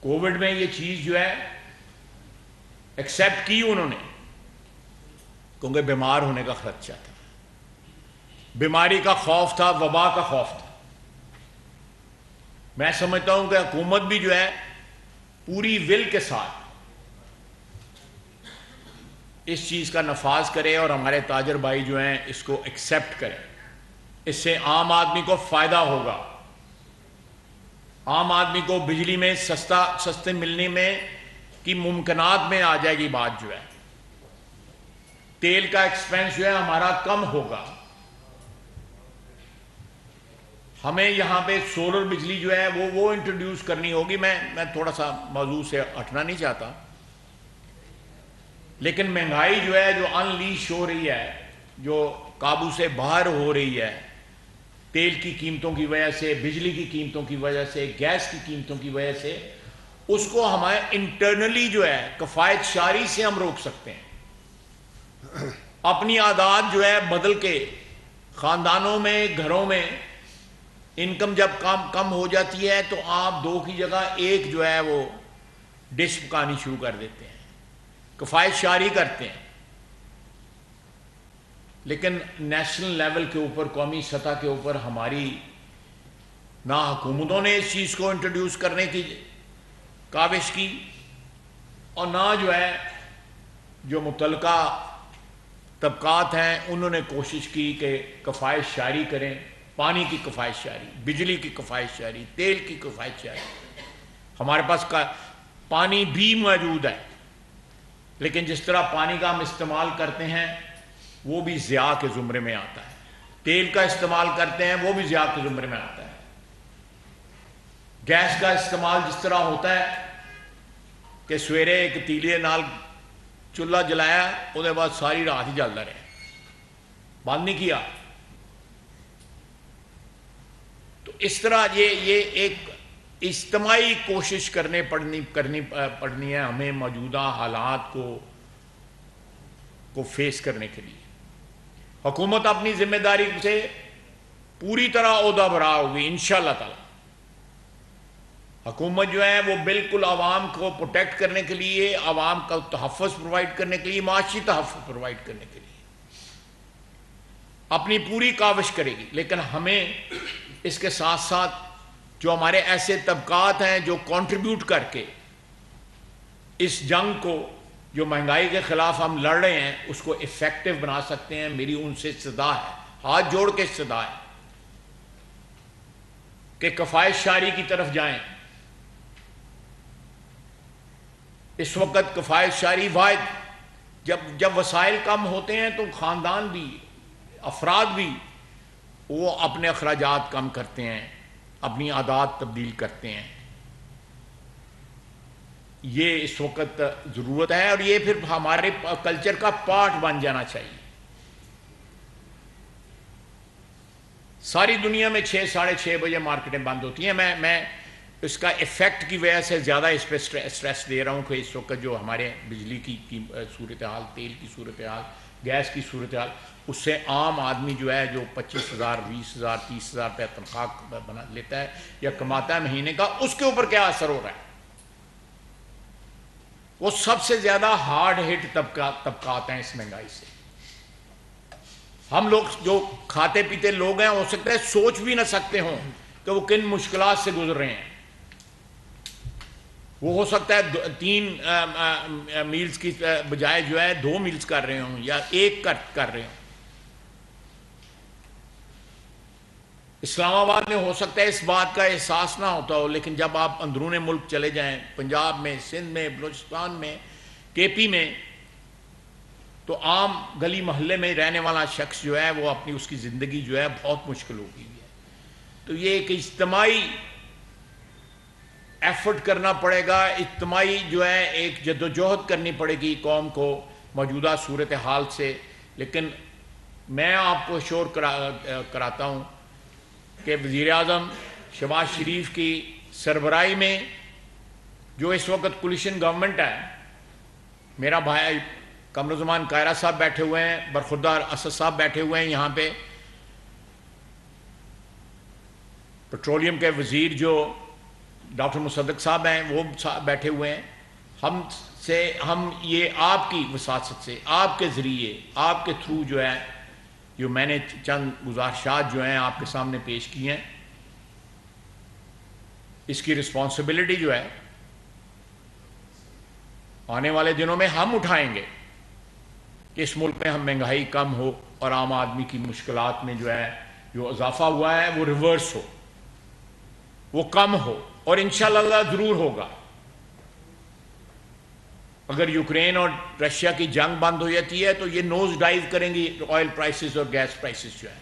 Covid میں یہ چیز جو ہے ایکسیپٹ کی انہوں نے، کیونکہ بیمار ہونے کا خدشہ تھا، بیماری کا خوف تھا، وبا کا خوف تھا۔ میں سمجھتا ہوں کہ حکومت بھی جو ہے پوری ول کے ساتھ اس چیز کا نفاذ کرے اور ہمارے تاجر بھائی جو ہیں اس کو ایکسیپٹ کریں۔ اس سے عام آدمی کو فائدہ ہوگا، عام آدمی کو بجلی میں سستے ملنے میں کی ممکنات میں آ جائے گی بات جو ہے، تیل کا ایکسپینس جو ہے ہمارا کم ہوگا۔ ہمیں یہاں پہ سولر بجلی جو ہے وہ انٹروڈیوس کرنی ہوگی۔ میں تھوڑا سا موضوع سے ہٹنا نہیں چاہتا، لیکن مہنگائی جو ہے جو انلیش ہو رہی ہے، جو قابو سے باہر ہو رہی ہے، تیل کی قیمتوں کی وجہ سے، بجلی کی قیمتوں کی وجہ سے، گیس کی قیمتوں کی وجہ سے، اس کو ہمیں انٹرنلی جو ہے کفایت شاری سے ہم روک سکتے ہیں۔ اپنی عادات جو ہے بدل کے، خاندانوں میں، گھروں میں انکم جب کم ہو جاتی ہے تو آپ 2 کی جگہ 1 جو ہے وہ ڈش پکانی شروع کر دیتے ہیں، کفایت شاری کرتے ہیں۔ لیکن نیشنل لیول کے اوپر، قومی سطح کے اوپر ہماری نہ حکومتوں نے اس چیز کو انٹروڈیوس کرنے کی کاوش کی، اور نہ جو ہے جو متعلقہ طبقات ہیں انہوں نے کوشش کی کہ کفایت شاری کریں، پانی کی کفایت شاری، بجلی کی کفایت شاری، تیل کی کفایت شاری۔ ہمارے پاس پانی بھی موجود ہے، لیکن جس طرح پانی کا ہم استعمال کرتے ہیں وہ بھی ضیاء کے زمرے میں آتا ہے، تیل کا استعمال کرتے ہیں وہ بھی ضیاء کے زمرے میں آتا ہے، گیس کا استعمال جس طرح ہوتا ہے کہ سویرے ایک تیلیے نال چولہا جلایا، اس کے بعد ساری رات ہی جلتا رہے، بند نہیں کیا۔ تو اس طرح یہ ایک اجتماعی کوشش کرنی پڑنی ہے ہمیں موجودہ حالات کو فیس کرنے کے لیے۔ حکومت اپنی ذمہ داری سے پوری طرح عہدہ برا ہوگی انشاءاللہ تعالی۔ حکومت جو ہے وہ بالکل عوام کو پروٹیکٹ کرنے کے لیے، عوام کا تحفظ پرووائڈ کرنے کے لیے، معاشی تحفظ پرووائڈ کرنے کے لیے اپنی پوری کاوش کرے گی۔ لیکن ہمیں اس کے ساتھ ساتھ جو ہمارے ایسے طبقات ہیں جو کنٹریبیوٹ کر کے اس جنگ کو، جو مہنگائی کے خلاف ہم لڑ رہے ہیں، اس کو افیکٹو بنا سکتے ہیں، میری ان سے صدا ہے، ہاتھ جوڑ کے صدا ہے کہ کفایت شاری کی طرف جائیں۔ اس وقت کفایت شاری واحد جب وسائل کم ہوتے ہیں تو خاندان بھی، افراد بھی، وہ اپنے اخراجات کم کرتے ہیں، اپنی عادات تبدیل کرتے ہیں۔ یہ اس وقت ضرورت ہے، اور یہ پھر ہمارے کلچر کا پارٹ بن جانا چاہیے۔ ساری دنیا میں 6 ساڑھے 6 بجے مارکیٹیں بند ہوتی ہیں۔ میں اس کا ایفیکٹ کی وجہ سے زیادہ اس پہ سٹریس دے رہا ہوں کہ اس وقت جو ہمارے بجلی کی صورتحال، تیل کی صورتحال، گیس کی صورتحال، اس سے عام آدمی جو ہے جو 25,000 20,000 30,000 روپے تنخواہ بنا لیتا ہے یا کماتا ہے مہینے کا، اس کے اوپر کیا اثر ہو رہا ہے۔ وہ سب سے زیادہ ہارڈ ہٹ طبقات ہیں اس مہنگائی سے۔ ہم لوگ جو کھاتے پیتے لوگ ہیں، ہو سکتا ہے سوچ بھی نہ سکتے ہوں کہ وہ کن مشکلات سے گزر رہے ہیں۔ وہ ہو سکتا ہے 3 میلز کی بجائے جو ہے 2 میلز کر رہے ہوں یا 1 کر رہے ہوں۔ اسلام آباد میں ہو سکتا ہے اس بات کا احساس نہ ہوتا ہو، لیکن جب آپ اندرون ملک چلے جائیں، پنجاب میں، سندھ میں، بلوچستان میں، کے پی میں، تو عام گلی محلے میں رہنے والا شخص جو ہے وہ اپنی اس کی زندگی جو ہے بہت مشکل ہو گئی ہے۔ تو یہ ایک اجتماعی ایفرٹ کرنا پڑے گا، اجتماعی جو ہے ایک جدوجہد کرنی پڑے گی قوم کو موجودہ صورتحال سے۔ لیکن میں آپ کو شور کراتا ہوں کہ وزیر اعظم شہباز شریف کی سربراہی میں جو اس وقت کولیشن گورنمنٹ ہے، میرا بھائی قمرالزمان قاہرہ صاحب بیٹھے ہوئے ہیں، برخوردار اسد صاحب بیٹھے ہوئے ہیں یہاں پہ، پیٹرولیم کے وزیر جو ڈاکٹر مصدق صاحب ہیں وہ بیٹھے ہوئے ہیں، ہم یہ آپ کی وساطت سے، آپ کے ذریعے، آپ کے تھرو جو ہے، جو میں نے چند گزارشات جو ہیں آپ کے سامنے پیش کی ہیں، اس کی رسپانسبلٹی جو ہے آنے والے دنوں میں ہم اٹھائیں گے کہ اس ملک میں ہم مہنگائی کم ہو اور عام آدمی کی مشکلات میں جو ہے جو اضافہ ہوا ہے وہ ریورس ہو، وہ کم ہو، اور انشاءاللہ ضرور ہوگا۔ اگر یوکرین اور رشیا کی جنگ بند ہو جاتی ہے تو یہ نوز ڈائیو کریں گی آئل پرائسز اور گیس پرائسز جو ہے،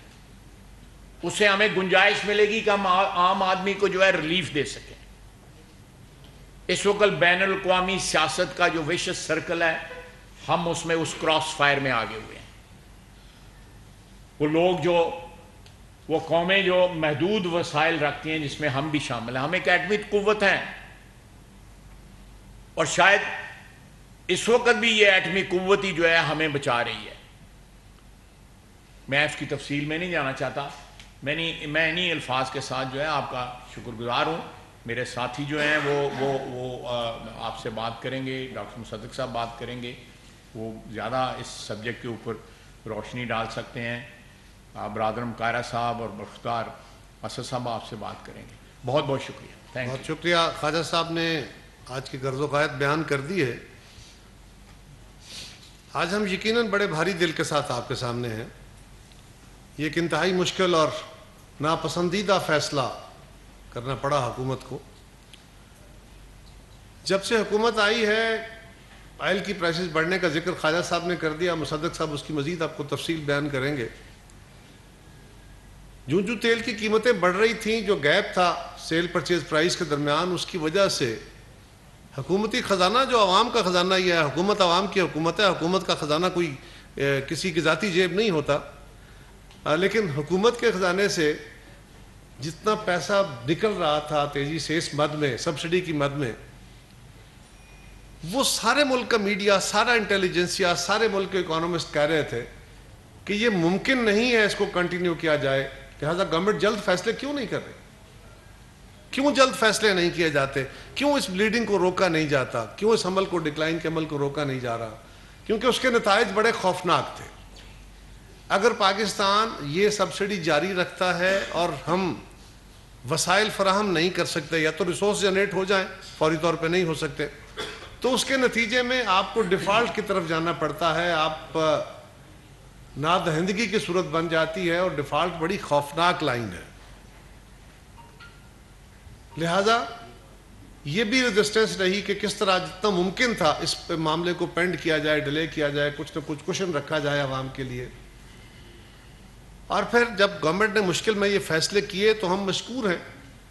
اس سے ہمیں گنجائش ملے گی کہ ہم عام آدمی کو جو ہے ریلیف دے سکیں۔ اس وقت بین الاقوامی سیاست کا جو ویشس سرکل ہے، ہم اس میں اس کراس فائر میں آگے ہوئے ہیں۔ وہ لوگ وہ قومیں جو محدود وسائل رکھتی ہیں، جس میں ہم بھی شامل ہیں، ہم ایک ایٹمی قوت ہیں، اور شاید اس وقت بھی یہ ایٹمی قوت ہی جو ہے ہمیں بچا رہی ہے۔ میں اس کی تفصیل میں نہیں جانا چاہتا، میں انہی الفاظ کے ساتھ جو ہے آپ کا شکر گزار ہوں۔ میرے ساتھی جو ہیں وہ آپ سے بات کریں گے، ڈاکٹر مصدق صاحب بات کریں گے، وہ زیادہ اس سبجیکٹ کے اوپر روشنی ڈال سکتے ہیں۔ برادرم قائرہ صاحب اور مختار اسد صاحب آپ سے بات کریں گے۔ بہت بہت شکریہ، بہت شکریہ۔ خواجہ صاحب نے آج کی غرض و غایت بیان کر دی ہے۔ آج ہم یقیناً بڑے بھاری دل کے ساتھ آپ کے سامنے ہیں۔ یہ ایک انتہائی مشکل اور ناپسندیدہ فیصلہ کرنا پڑا حکومت کو۔ جب سے حکومت آئی ہے، آئل کی پرائسز بڑھنے کا ذکر خواجہ صاحب نے کر دیا، مصدق صاحب اس کی مزید آپ کو تفصیل بیان کریں گے۔ جو تیل کی قیمتیں بڑھ رہی تھیں، جو گیپ تھا سیل پرچیز پرائس کے درمیان، اس کی وجہ سے حکومتی خزانہ جو عوام کا خزانہ ہی ہے، حکومت عوام کی حکومت ہے، حکومت کا خزانہ کوئی کسی کی ذاتی جیب نہیں ہوتا، لیکن حکومت کے خزانے سے جتنا پیسہ نکل رہا تھا تیزی سے اس مد میں، سبسڈی کی مد میں، وہ سارے ملک کا میڈیا، سارا انٹیلیجنسیا، سارے ملک کے اکانومسٹ کہہ رہے تھے کہ یہ ممکن نہیں ہے اس کو کنٹینیو کیا جائے، لہٰذا گورنمنٹ جلد فیصلے کیوں نہیں کر رہی؟ کیوں جلد فیصلے نہیں کیے جاتے؟ کیوں اس بلیڈنگ کو روکا نہیں جاتا؟ کیوں اس عمل کو، ڈکلائن کے عمل کو روکا نہیں جا رہا؟ کیونکہ اس کے نتائج بڑے خوفناک تھے۔ اگر پاکستان یہ سبسڈی جاری رکھتا ہے اور ہم وسائل فراہم نہیں کر سکتے، یا تو ریسورس جنریٹ ہو جائیں، فوری طور پہ نہیں ہو سکتے، تو اس کے نتیجے میں آپ کو ڈیفالٹ کی طرف جانا پڑتا ہے، آپ نادہندگی کی صورت بن جاتی ہے، اور ڈیفالٹ بڑی خوفناک لائن ہے۔ لہذا یہ بھی ریزسٹنس رہی کہ کس طرح جتنا ممکن تھا اس پہ معاملے کو پینڈ کیا جائے، ڈیلے کیا جائے، کچھ نہ کچھ کشن رکھا جائے عوام کے لیے۔ اور پھر جب گورنمنٹ نے مشکل میں یہ فیصلے کیے تو ہم مشکور ہیں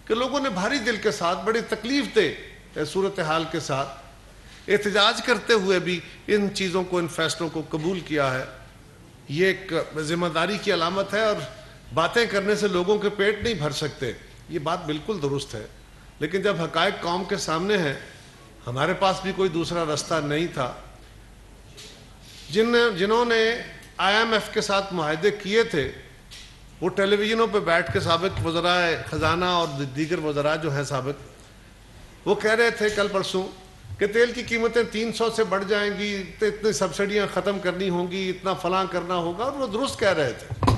کہ لوگوں نے بھاری دل کے ساتھ، بڑی تکلیف دہ صورتحال کے ساتھ احتجاج کرتے ہوئے بھی ان چیزوں کو، ان فیصلوں کو قبول کیا ہے۔ یہ ایک ذمہ داری کی علامت ہے، اور باتیں کرنے سے لوگوں کے پیٹ نہیں بھر سکتے، یہ بات بالکل درست ہے، لیکن جب حقائق قوم کے سامنے ہیں، ہمارے پاس بھی کوئی دوسرا راستہ نہیں تھا۔ جنہوں نے آئی ایم ایف کے ساتھ معاہدے کیے تھے، وہ ٹیلی ویژنوں پہ بیٹھ کے سابق وزراء خزانہ اور دیگر وزراء جو ہیں سابق، وہ کہہ رہے تھے کل پرسوں کہ تیل کی قیمتیں 300 سے بڑھ جائیں گی، اتنی سبسڈیاں ختم کرنی ہوں گی، اتنا فلاں کرنا ہوگا، اور وہ درست کہہ رہے تھے۔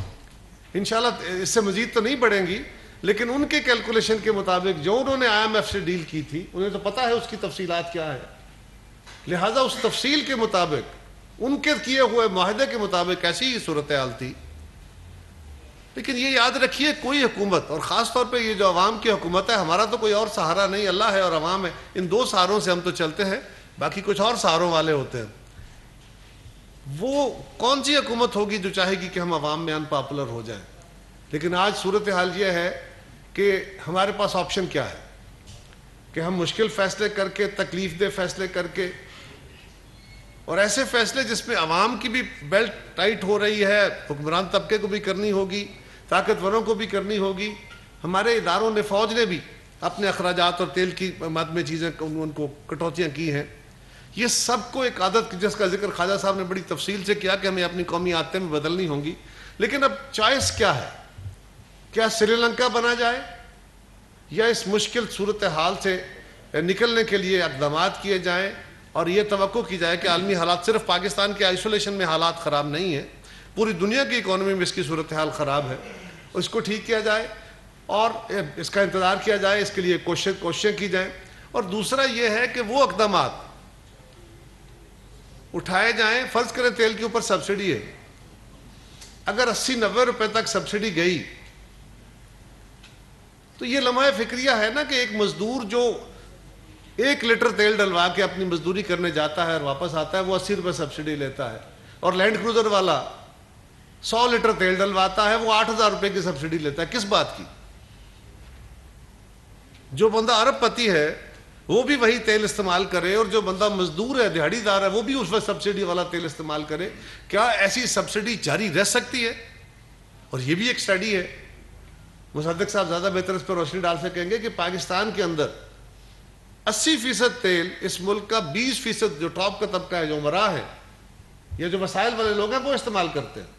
انشاءاللہ اس سے مزید تو نہیں بڑھیں گی، لیکن ان کے کیلکولیشن کے مطابق جو انہوں نے آئی ایم ایف سے ڈیل کی تھی، انہیں تو پتہ ہے اس کی تفصیلات کیا ہے، لہٰذا اس تفصیل کے مطابق، ان کے کیے ہوئے معاہدے کے مطابق ایسی ہی صورتحال تھی۔ لیکن یہ یاد رکھیے، کوئی حکومت، اور خاص طور پہ یہ جو عوام کی حکومت ہے، ہمارا تو کوئی اور سہارا نہیں، اللہ ہے اور عوام ہے، ان دو سہاروں سے ہم تو چلتے ہیں، باقی کچھ اور سہاروں والے ہوتے ہیں۔ وہ کون سی حکومت ہوگی جو چاہے گی کہ ہم عوام میں ان پاپولر ہو جائیں؟ لیکن آج صورتحال یہ ہے کہ ہمارے پاس آپشن کیا ہے کہ ہم مشکل فیصلے کر کے، تکلیف دہ فیصلے کر کے، اور ایسے فیصلے جس میں عوام کی بھی بیلٹ ٹائٹ ہو رہی ہے، حکمران طبقے کو بھی کرنی ہوگی، طاقتوروں کو بھی کرنی ہوگی، ہمارے اداروں نے، فوج نے بھی اپنے اخراجات اور تیل کی مد میں چیزیں ان کو کٹوتیاں کی ہیں۔ یہ سب کو ایک عادت جس کا ذکر خواجہ صاحب نے بڑی تفصیل سے کیا کہ ہمیں اپنی قومی عادتیں میں بدلنی ہوں گی، لیکن اب چوائس کیا ہے؟ کیا سری لنکا بنا جائے یا اس مشکل صورتحال سے نکلنے کے لیے اقدامات کیے جائیں اور یہ توقع کی جائے کہ عالمی حالات صرف پاکستان کے آئسولیشن میں حالات خراب نہیں ہیں, پوری دنیا کی اکانومی میں اس کی صورتحال خراب ہے, اس کو ٹھیک کیا جائے اور اس کا انتظار کیا جائے, اس کے لیے کوششیں کی جائیں. اور دوسرا یہ ہے کہ وہ اقدامات اٹھائے جائیں. فرض کریں تیل کے اوپر سبسڈی ہے, اگر 80-90 روپے تک سبسڈی گئی تو یہ لمحہ فکریہ ہے نا کہ ایک مزدور جو 1 لیٹر تیل ڈلوا کے اپنی مزدوری کرنے جاتا ہے اور واپس آتا ہے وہ 80 روپے سبسڈی لیتا ہے, اور لینڈ کروزر والا 100 لیٹر تیل ڈلواتا ہے وہ 8,000 روپے کی سبسڈی لیتا ہے. کس بات کی؟ جو بندہ ارب پتی ہے وہ بھی وہی تیل استعمال کرے, اور جو بندہ مزدور ہے, دیہڑی دار ہے, وہ بھی اس وقت سبسڈی والا تیل استعمال کرے. کیا ایسی سبسڈی جاری رہ سکتی ہے؟ اور یہ بھی ایک سٹڈی ہے, مصدق صاحب زیادہ بہتر اس پر روشنی ڈال سکیں گے, کہ پاکستان کے اندر 80% تیل اس ملک کا 20% جو ٹاپ کا طبقہ ہے, جو عمرا ہے یا جو وسائل والے لوگ ہیں, وہ استعمال کرتے ہیں.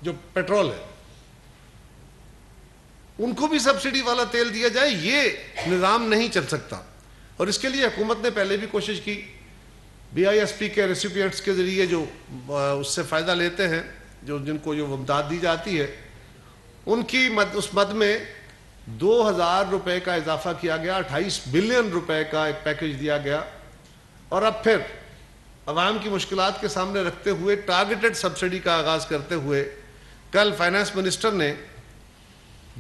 جو پیٹرول ہے ان کو بھی سبسڈی والا تیل دیا جائے, یہ نظام نہیں چل سکتا. اور اس کے لیے حکومت نے پہلے بھی کوشش کی, BISP کے ریسیپینٹس کے ذریعے جو اس سے فائدہ لیتے ہیں, جن کو جو امداد دی جاتی ہے, ان کی اس مد میں 2,000 روپے کا اضافہ کیا گیا, 28 بلین روپے کا ایک پیکج دیا گیا. اور اب پھر عوام کی مشکلات کے سامنے رکھتے ہوئے ٹارگیٹڈ سبسڈی کا آغاز کرتے ہوئے کل فائنانس منسٹر نے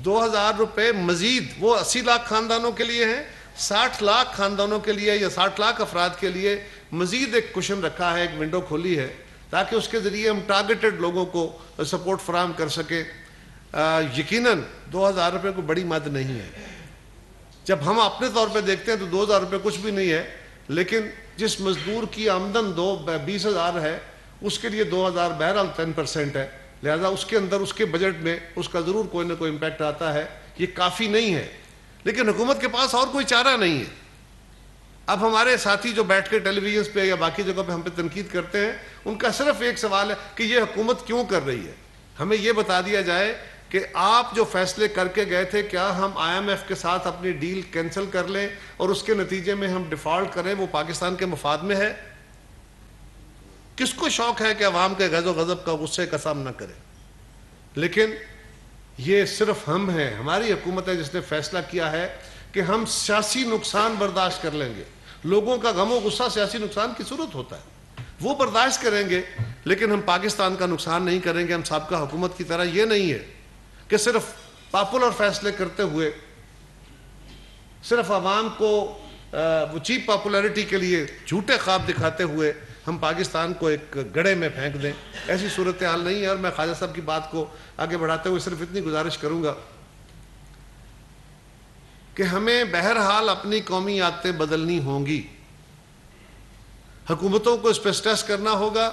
2,000 روپے مزید, وہ 80 لاکھ خاندانوں کے لیے ہیں, 60 لاکھ خاندانوں کے لیے یا 60 لاکھ افراد کے لیے مزید ایک کشن رکھا ہے, ایک ونڈو کھولی ہے, تاکہ اس کے ذریعے ہم ٹارگیٹڈ لوگوں کو سپورٹ فراہم کر سکیں. یقیناً 2,000 روپے کو بڑی مد نہیں ہے. جب ہم اپنے طور پہ دیکھتے ہیں تو 2,000 روپے کچھ بھی نہیں ہے, لیکن جس مزدور کی آمدن 20,000 ہے اس کے لیے 2,000 بہرحال 10% ہے, لہذا اس کے اندر اس کے بجٹ میں اس کا ضرور کوئی نہ کوئی امپیکٹ آتا ہے. یہ کافی نہیں ہے, لیکن حکومت کے پاس اور کوئی چارہ نہیں ہے. اب ہمارے ساتھی جو بیٹھ کے ٹیلی ویژن پہ یا باقی جگہ پہ ہم پہ تنقید کرتے ہیں, ان کا صرف ایک سوال ہے کہ یہ حکومت کیوں کر رہی ہے. ہمیں یہ بتا دیا جائے کہ آپ جو فیصلے کر کے گئے تھے, کیا ہم IMF کے ساتھ اپنی ڈیل کینسل کر لیں اور اس کے نتیجے میں ہم ڈیفالٹ کریں, وہ پاکستان کے مفاد میں ہے؟ کس کو شوق ہے کہ عوام کے غضب و غضب کا, غصے کا سامنا کرے؟ لیکن یہ صرف ہم ہیں, ہماری حکومت ہے جس نے فیصلہ کیا ہے کہ ہم سیاسی نقصان برداشت کر لیں گے. لوگوں کا غم و غصہ سیاسی نقصان کی صورت ہوتا ہے, وہ برداشت کریں گے, لیکن ہم پاکستان کا نقصان نہیں کریں گے. ہم سابقہ حکومت کی طرح یہ نہیں ہے کہ صرف پاپولر فیصلے کرتے ہوئے, صرف عوام کو وہ چیپ پاپولیرٹی کے لیے جھوٹے خواب دکھاتے ہوئے ہم پاکستان کو ایک گڑھے میں پھینک دیں. ایسی صورتحال نہیں ہے. اور میں خواجہ صاحب کی بات کو آگے بڑھاتے ہوئے صرف اتنی گزارش کروں گا کہ ہمیں بہرحال اپنی قومی عادتیں بدلنی ہوں گی, حکومتوں کو اس پہ سٹریس کرنا ہوگا.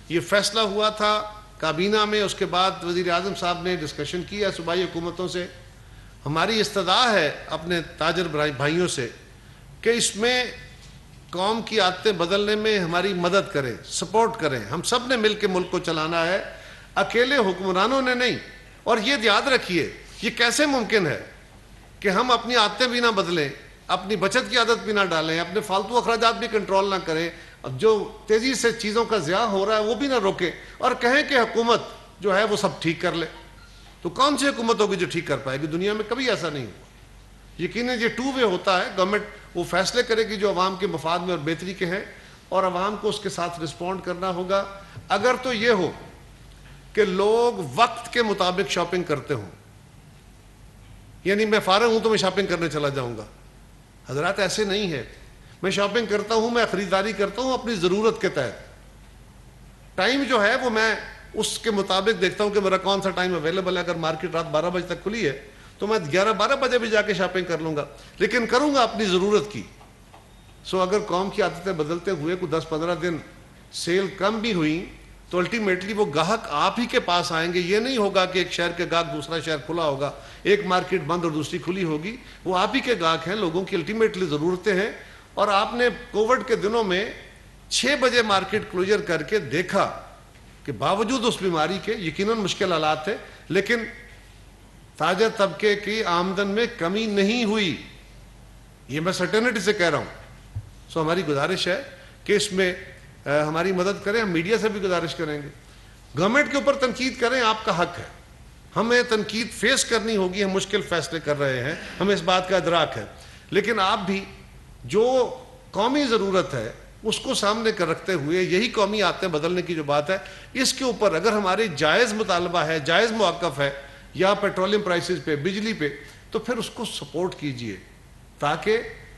یہ فیصلہ ہوا تھا کابینہ میں, اس کے بعد وزیر اعظم صاحب نے ڈسکشن کی ہے صوبائی حکومتوں سے. ہماری استدعا ہے اپنے تاجر بھائیوں سے کہ اس میں قوم کی عادتیں بدلنے میں ہماری مدد کریں, سپورٹ کریں. ہم سب نے مل کے ملک کو چلانا ہے, اکیلے حکمرانوں نے نہیں. اور یہ یاد رکھیے, یہ کیسے ممکن ہے کہ ہم اپنی عادتیں بھی نہ بدلیں, اپنی بچت کی عادت بھی نہ ڈالیں, اپنے فالتو اخراجات بھی کنٹرول نہ کریں, جو تیزی سے چیزوں کا ضیاع ہو رہا ہے وہ بھی نہ روکیں, اور کہیں کہ حکومت جو ہے وہ سب ٹھیک کر لے. تو کون سی حکومت ہوگی جو ٹھیک کر پائے گی؟ دنیا میں کبھی ایسا نہیں ہوا. یقیناً یہ 2 وے ہوتا ہے. گورنمنٹ وہ فیصلے کرے گی جو عوام کے مفاد میں اور بہتری کے ہیں, اور عوام کو اس کے ساتھ رسپونڈ کرنا ہوگا. اگر تو یہ ہو کہ لوگ وقت کے مطابق شاپنگ کرتے ہوں, یعنی میں فارغ ہوں تو میں شاپنگ کرنے چلا جاؤں گا. حضرات ایسے نہیں ہے. میں شاپنگ کرتا ہوں, میں خریداری کرتا ہوں اپنی ضرورت کے تحت. ٹائم جو ہے وہ میں اس کے مطابق دیکھتا ہوں کہ میرا کون سا ٹائم اویلیبل ہے. اگر مارکیٹ رات 12 بجے تک کھلی ہے تو میں 11-12 بجے بھی جا کے شاپنگ کر لوں گا, لیکن کروں گا اپنی ضرورت کی. اگر قوم کی عادتیں بدلتے ہوئے کوئی 10-15 دن سیل کم بھی ہوئی تو الٹیمیٹلی وہ گاہک آپ ہی کے پاس آئیں گے. یہ نہیں ہوگا کہ ایک شہر کے گاہک دوسرا شہر کھلا ہوگا, ایک مارکیٹ بند اور دوسری کھلی ہوگی. وہ آپ ہی کے گاہک ہیں, لوگوں کی الٹیمیٹلی ضرورتیں ہیں. اور آپ نے کووڈ کے دنوں میں 6 بجے مارکیٹ کلوجر کر کے دیکھا کہ باوجود اس بیماری کے یقیناً مشکل حالات تھے, لیکن تاجر طبقے کی آمدن میں کمی نہیں ہوئی، یہ میں سرٹینٹی سے کہہ رہا ہوں. سو ہماری گزارش ہے کہ اس میں ہماری مدد کریں. ہم میڈیا سے بھی گزارش کریں گے. گورنمنٹ کے اوپر تنقید کریں، آپ کا حق ہے. ہمیں تنقید فیس کرنی ہوگی. ہم مشکل فیصلے کر رہے ہیں، ہمیں اس بات کا ادراک ہے، لیکن آپ بھی جو قومی ضرورت ہے اس کو سامنے کر رکھتے ہوئے یہی قومی عادتیں بدلنے کی جو بات ہے، اس کے اوپر اگر ہماری جائز مطالبہ ہے، جائز موقف ہے یا پیٹرولیم پرائسز پہ، بجلی پہ، تو پھر اس کو سپورٹ کیجئے تاکہ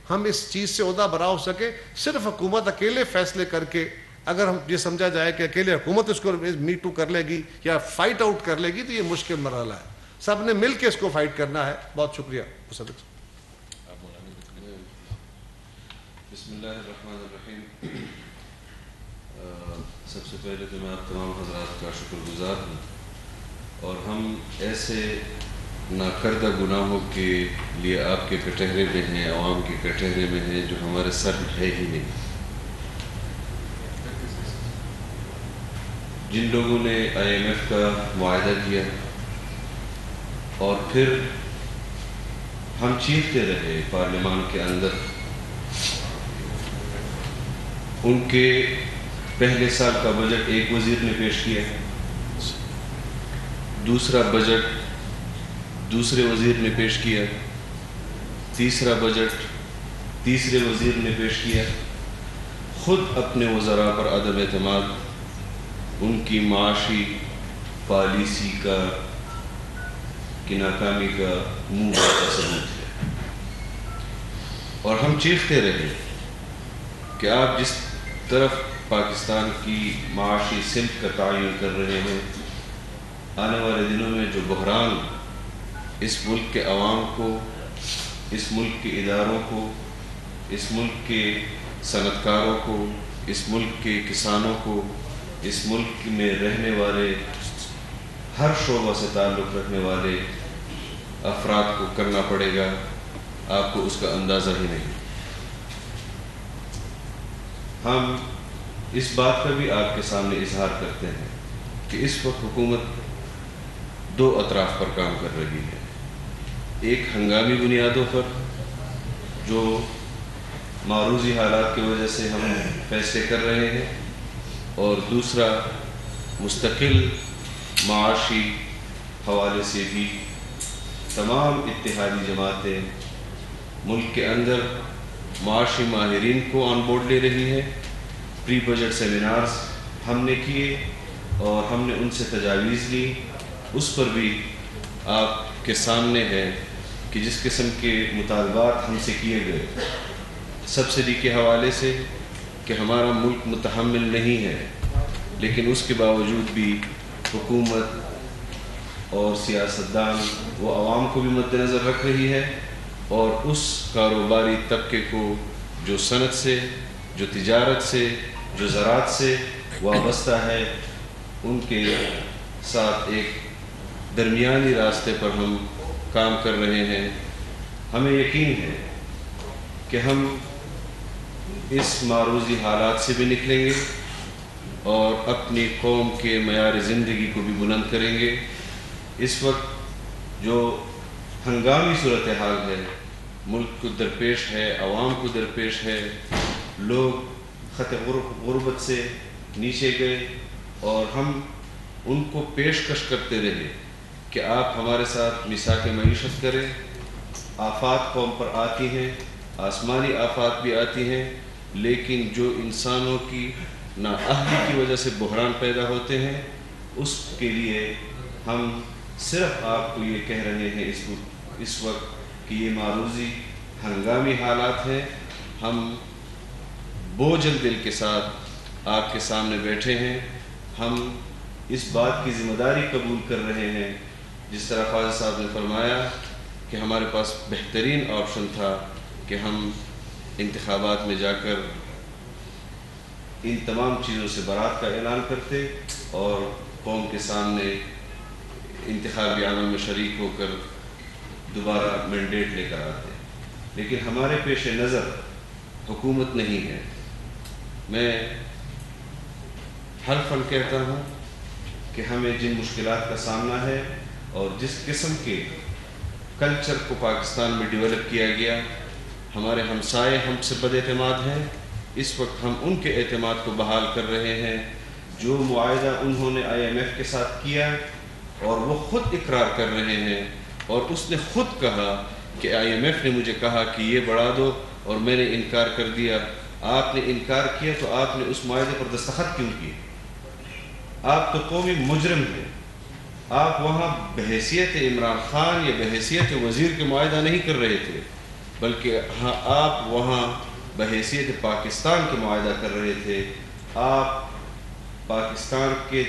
ہم اس چیز سے عہدہ برا ہو سکے. صرف حکومت اکیلے فیصلے کر کے اگر ہم یہ سمجھا جائے کہ اکیلے حکومت اس کو می ٹو کر لے گی یا فائٹ آؤٹ کر لے گی، تو یہ مشکل مرحلہ ہے. سب نے مل کے اس کو فائٹ کرنا ہے. بہت شکریہ. بسم اللہ الرحمن الرحیم. سب سے پہلے تو میں آپ تمام حضرات کا شکر گزار ہوں، اور ہم ایسے ناکردہ گناہوں کے لیے آپ کے کٹہرے میں ہیں، عوام کے کٹہرے میں ہیں، جو ہمارے سر ہے ہی نہیں. جن لوگوں نے IMF کا معاہدہ کیا اور پھر ہم چیختے رہے پارلیمان کے اندر، ان کے پہلے سال کا بجٹ ایک وزیر نے پیش کیا، دوسرا بجٹ دوسرے وزیر نے پیش کیا، تیسرا بجٹ تیسرے وزیر نے پیش کیا. خود اپنے وزراء پر عدم اعتماد ان کی معاشی پالیسی کی ناکامی کا منہ کا ثبوت ہے. اور ہم چیختے رہے کہ آپ جس طرف پاکستان کی معاشی سمت کا تعین کر رہے ہیں، آنے والے دنوں میں جو بحران اس ملک کے عوام کو، اس ملک کے اداروں کو، اس ملک کے صنعت کاروں کو، اس ملک کے کسانوں کو، اس ملک میں رہنے والے ہر شعبہ سے تعلق رکھنے والے افراد کو کرنا پڑے گا، آپ کو اس کا اندازہ ہی نہیں. ہم اس بات کا بھی آپ کے سامنے اظہار کرتے ہیں کہ اس وقت حکومت دو اطراف پر کام کر رہی ہے. ایک ہنگامی بنیادوں پر جو معروضی حالات کی وجہ سے ہم فیصلے کر رہے ہیں، اور دوسرا مستقل معاشی حوالے سے بھی تمام اتحادی جماعتیں ملک کے اندر معاشی ماہرین کو آن بورڈ لے رہی ہے. پری بجٹ سیمینارز ہم نے کیے اور ہم نے ان سے تجاویز لی. اس پر بھی آپ کے سامنے ہے کہ جس قسم کے مطالبات ہم سے کیے گئے، سبسڈی کے حوالے سے کہ ہمارا ملک متحمل نہیں ہے، لیکن اس کے باوجود بھی حکومت اور سیاستدان وہ عوام کو بھی مد نظر رکھ رہی ہے، اور اس کاروباری طبقے کو جو صنعت سے، جو تجارت سے، جو زراعت سے وابستہ ہے، ان کے ساتھ ایک درمیانی راستے پر ہم کام کر رہے ہیں. ہمیں یقین ہے کہ ہم اس معروضی حالات سے بھی نکلیں گے اور اپنی قوم کے معیار زندگی کو بھی بلند کریں گے. اس وقت جو ہنگامی صورتحال ہے، ملک کو درپیش ہے، عوام کو درپیش ہے، لوگ خط غربت سے نیچے گئے، اور ہم ان کو پیشکش کرتے رہے کہ آپ ہمارے ساتھ میثاق معیشت کریں. آفات قوم پر آتی ہیں، آسمانی آفات بھی آتی ہیں، لیکن جو انسانوں کی نااہلی کی وجہ سے بحران پیدا ہوتے ہیں، اس کے لیے ہم صرف آپ کو یہ کہہ رہے ہیں اس وقت کہ یہ معروضی ہنگامی حالات ہیں. ہم بوجھل دل کے ساتھ آپ کے سامنے بیٹھے ہیں. ہم اس بات کی ذمہ داری قبول کر رہے ہیں، جس طرح قاضی صاحب نے فرمایا کہ ہمارے پاس بہترین آپشن تھا کہ ہم انتخابات میں جا کر ان تمام چیزوں سے برات کا اعلان کرتے اور قوم کے سامنے انتخابی عمل میں شریک ہو کر دوبارہ مینڈیٹ لے کر آتے. لیکن ہمارے پیش نظر حکومت نہیں ہے. میں حلفاً کہتا ہوں کہ ہمیں جن مشکلات کا سامنا ہے اور جس قسم کے کلچر کو پاکستان میں ڈیولپ کیا گیا. ہمارے ہمسائے ہم سے بد اعتماد ہیں. اس وقت ہم ان کے اعتماد کو بحال کر رہے ہیں. جو معاہدہ انہوں نے IMF کے ساتھ کیا اور وہ خود اقرار کر رہے ہیں, اور اس نے خود کہا کہ IMF نے مجھے کہا کہ یہ بڑھا دو اور میں نے انکار کر دیا. آپ نے انکار کیا تو آپ نے اس معاہدے پر دستخط کیوں کیے؟ آپ تو قومی مجرم ہیں. آپ وہاں بحیثیت عمران خان یا بحیثیت وزیر کے معاہدہ نہیں کر رہے تھے, بلکہ آپ وہاں بحیثیت پاکستان کے معاہدہ کر رہے تھے. آپ پاکستان کے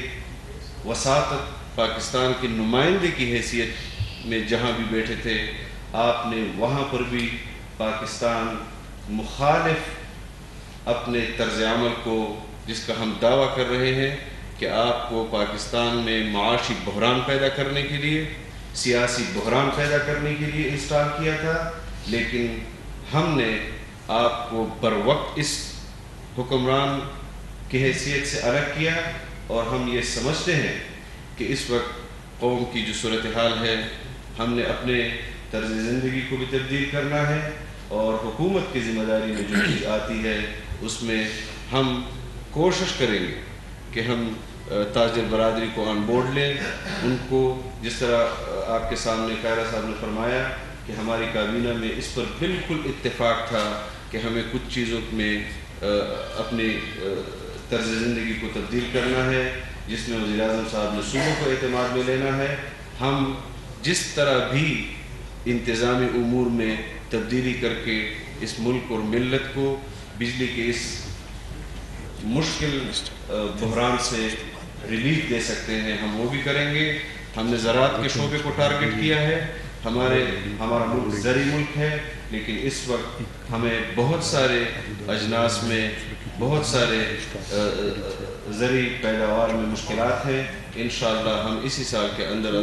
وساطت, پاکستان کے نمائندے کی حیثیت میں جہاں بھی بیٹھے تھے, آپ نے وہاں پر بھی پاکستان مخالف اپنے طرز عمل کو, جس کا ہم دعویٰ کر رہے ہیں کہ آپ کو پاکستان میں معاشی بحران پیدا کرنے کے لیے, سیاسی بحران پیدا کرنے کے لیے انسٹال کیا تھا, لیکن ہم نے آپ کو بروقت اس حکمران کی حیثیت سے الگ کیا. اور ہم یہ سمجھتے ہیں کہ اس وقت قوم کی جو صورتحال ہے, ہم نے اپنے طرز زندگی کو بھی تبدیل کرنا ہے, اور حکومت کی ذمہ داری میں جو چیز آتی ہے اس میں ہم کوشش کریں گے کہ ہم تاجر برادری کو آن بورڈ لیں. ان کو جس طرح آپ کے سامنے قائرہ صاحب نے فرمایا کہ ہماری کابینہ میں اس پر بالکل اتفاق تھا کہ ہمیں کچھ چیزوں میں اپنی طرز زندگی کو تبدیل کرنا ہے, جس میں وزیر اعظم صاحب نے صوبوں کو اعتماد میں لینا ہے. ہم جس طرح بھی انتظامی امور میں تبدیلی کر کے اس ملک اور ملت کو بجلی کے اس مشکل بحران سے ریلیف دے سکتے ہیں, ہم وہ بھی کریں گے. ہم نے زراعت کے شعبے کو ٹارگٹ کیا ہے. ہمارا ملک زرعی ملک ہے, لیکن اس وقت ہمیں بہت سارے اجناس میں, بہت سارے زرعی پیداوار میں مشکلات ہیں. انشاءاللہ ہم اسی سال کے اندر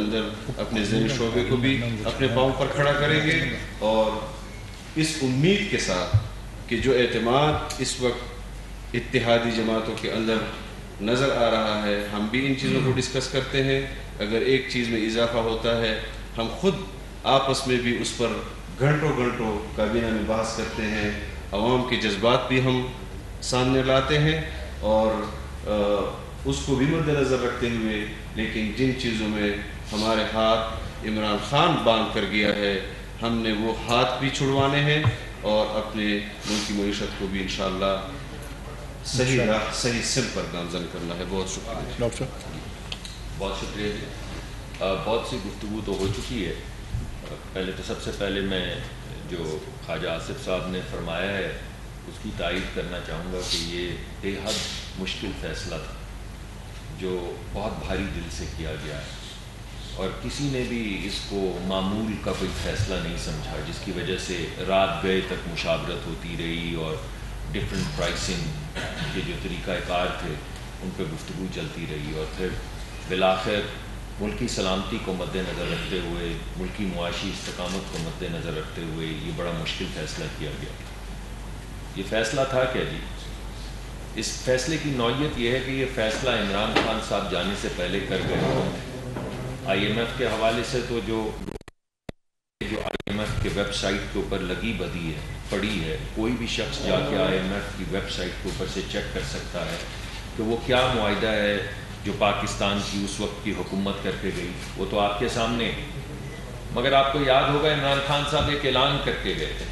اپنے زرعی شعبے کو بھی اپنے پاؤں پر کھڑا کریں گے, اور اس امید کے ساتھ کہ جو اعتماد اس وقت اتحادی جماعتوں کے اندر نظر آ رہا ہے, ہم بھی ان چیزوں کو ڈسکس کرتے ہیں. اگر ایک چیز میں اضافہ ہوتا ہے, ہم خود آپس میں بھی اس پر گھنٹوں کابینہ میں بحث کرتے ہیں. عوام کے جذبات بھی ہم سامنے لاتے ہیں, اور اس کو بھی مد نظر رکھتے ہوئے, لیکن جن چیزوں میں ہمارے ہاتھ عمران خان باندھ کر گیا ہے, ہم نے وہ ہاتھ بھی چھڑوانے ہیں, اور اپنے ملک کی معیشت کو بھی انشاءاللہ صحیح راہ, صحیح سمت پر گامزن کرنا ہے. بہت شکریہ ڈاکٹر. بہت شکریہ جی. بہت سی گفتگو تو ہو چکی ہے. پہلے تو سب سے پہلے میں جو خواجہ آصف صاحب نے فرمایا ہے اس کی تائید کرنا چاہوں گا کہ یہ بے حد مشکل فیصلہ تھا, جو بہت بھاری دل سے کیا گیا ہے, اور کسی نے بھی اس کو معمول کا کوئی فیصلہ نہیں سمجھا, جس کی وجہ سے رات گئے تک مشاورت ہوتی رہی, اور ڈفرینٹ پرائسنگ کے جو طریقہ کار تھے ان پہ گفتگو چلتی رہی, اور پھر بالآخر ملکی سلامتی کو مد نظر رکھتے ہوئے, ملکی معاشی استقامت کو مد نظر رکھتے ہوئے یہ بڑا مشکل فیصلہ کیا گیا. یہ فیصلہ تھا کیا جی؟ اس فیصلے کی نوعیت یہ ہے کہ یہ فیصلہ عمران خان صاحب جانے سے پہلے کر گئے. IMF کے حوالے سے تو جو IMF کے ویب سائٹ کے اوپر لگی بدی ہے, پڑی ہے, کوئی بھی شخص جا کے IMF کی ویب سائٹ کے اوپر سے چیک کر سکتا ہے کہ وہ کیا معاہدہ ہے جو پاکستان کی اس وقت کی حکومت کر کے گئی, وہ تو آپ کے سامنے. مگر آپ کو یاد ہوگا عمران خان صاحب ایک اعلان کر کے گئے تھے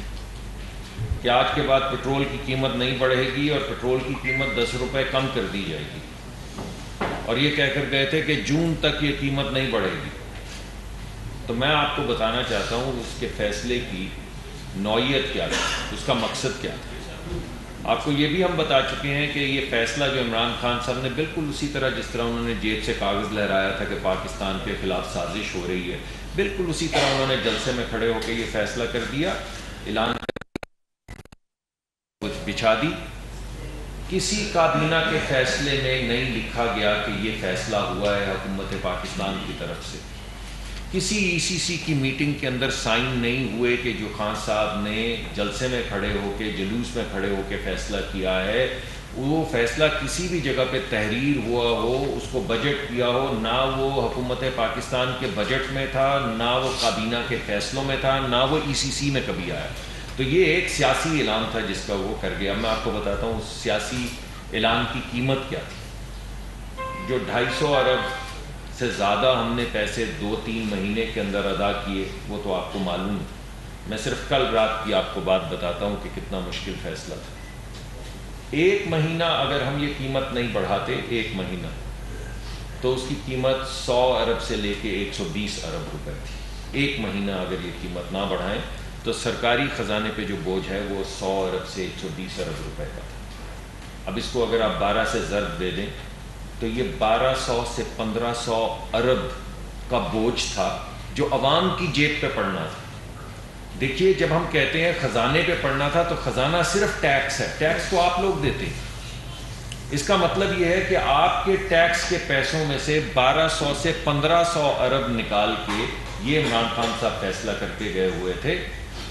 کہ آج کے بعد پٹرول کی قیمت نہیں بڑھے گی, اور پٹرول کی قیمت 10 روپے کم کر دی جائے گی, اور یہ کہہ کر گئے تھے کہ جون تک یہ قیمت نہیں بڑھے گی. تو میں آپ کو بتانا چاہتا ہوں اس کے فیصلے کی نوعیت کیا تھی, اس کا مقصد کیا تھا. آپ کو یہ بھی ہم بتا چکے ہیں کہ یہ فیصلہ جو عمران خان صاحب نے بالکل اسی طرح جس طرح انہوں نے جیب سے کاغذ لہرایا تھا کہ پاکستان کے خلاف سازش ہو رہی ہے, بالکل اسی طرح انہوں نے جلسے میں کھڑے ہو کے یہ فیصلہ کر دیا, اعلان بچھا دی. کسی کابینہ کے فیصلے میں نہیں لکھا گیا کہ یہ فیصلہ ہوا ہے حکومت پاکستان کی طرف سے. کسی ECC کی میٹنگ کے اندر سائن نہیں ہوئے کہ جو خان صاحب نے جلسے میں کھڑے ہو کے جلوس میں کھڑے ہو کے فیصلہ کیا ہے وہ فیصلہ کسی بھی جگہ پہ تحریر ہوا ہو، اس کو بجٹ کیا ہو، نہ وہ حکومت پاکستان کے بجٹ میں تھا، نہ وہ کابینہ کے فیصلوں میں تھا، نہ وہ ECC میں کبھی آیا. تو یہ ایک سیاسی اعلان تھا جس کا وہ کر گیا. میں آپ کو بتاتا ہوں اس سیاسی اعلان کی قیمت کیا تھی. جو 250 ارب سے زیادہ ہم نے پیسے 2-3 مہینے کے اندر ادا کیے وہ تو آپ کو معلوم ہے. میں صرف کل رات کی آپ کو بات بتاتا ہوں کہ کتنا مشکل فیصلہ تھا. 1 مہینہ اگر ہم یہ قیمت نہیں بڑھاتے 1 مہینہ تو اس کی قیمت 100 ارب سے لے کے 120 ارب روپے تھی. 1 مہینہ اگر یہ قیمت نہ بڑھائیں تو سرکاری خزانے پہ جو بوجھ ہے وہ 100 ارب سے 120 ارب روپے کا تھا. اب اس کو اگر آپ 12 سے ضرب دے دیں تو یہ 1200 سے 1500 ارب کا بوجھ تھا جو عوام کی جیب پہ پڑنا تھا. دیکھیے جب ہم کہتے ہیں خزانے پہ پڑنا تھا تو خزانہ صرف ٹیکس ہے، ٹیکس تو آپ لوگ دیتے ہیں. اس کا مطلب یہ ہے کہ آپ کے ٹیکس کے پیسوں میں سے 1200 سے 1500 ارب نکال کے یہ عمران خان صاحب فیصلہ کر کے گئے ہوئے تھے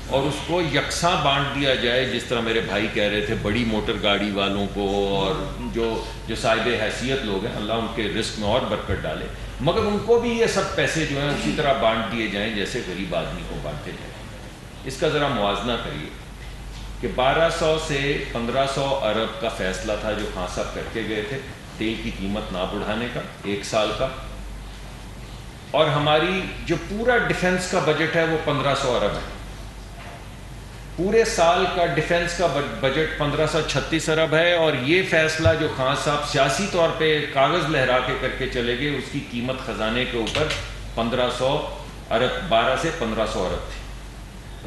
اور اس کو یکساں بانٹ دیا جائے. جس طرح میرے بھائی کہہ رہے تھے بڑی موٹر گاڑی والوں کو اور جو صاحب حیثیت لوگ ہیں اللہ ان کے رزق میں اور برکت ڈالے، مگر ان کو بھی یہ سب پیسے جو ہیں اسی طرح بانٹ دیے جائیں جیسے غریب آدمی کو بانٹے جائیں. اس کا ذرا موازنہ کریے کہ 1200 سے 1500 ارب کا فیصلہ تھا جو خان صاحب کر کے گئے تھے تیل کی قیمت نہ بڑھانے کا 1 سال کا، اور ہماری جو پورا ڈیفنس کا بجٹ ہے وہ 1500 ارب ہے. پورے سال کا ڈیفنس کا بجٹ 1536 ارب ہے اور یہ فیصلہ جو خان صاحب سیاسی طور پہ کاغذ لہرا کے کر کے چلے گئے اس کی قیمت خزانے کے اوپر 1500 ارب 12 سے 1500 ارب تھی.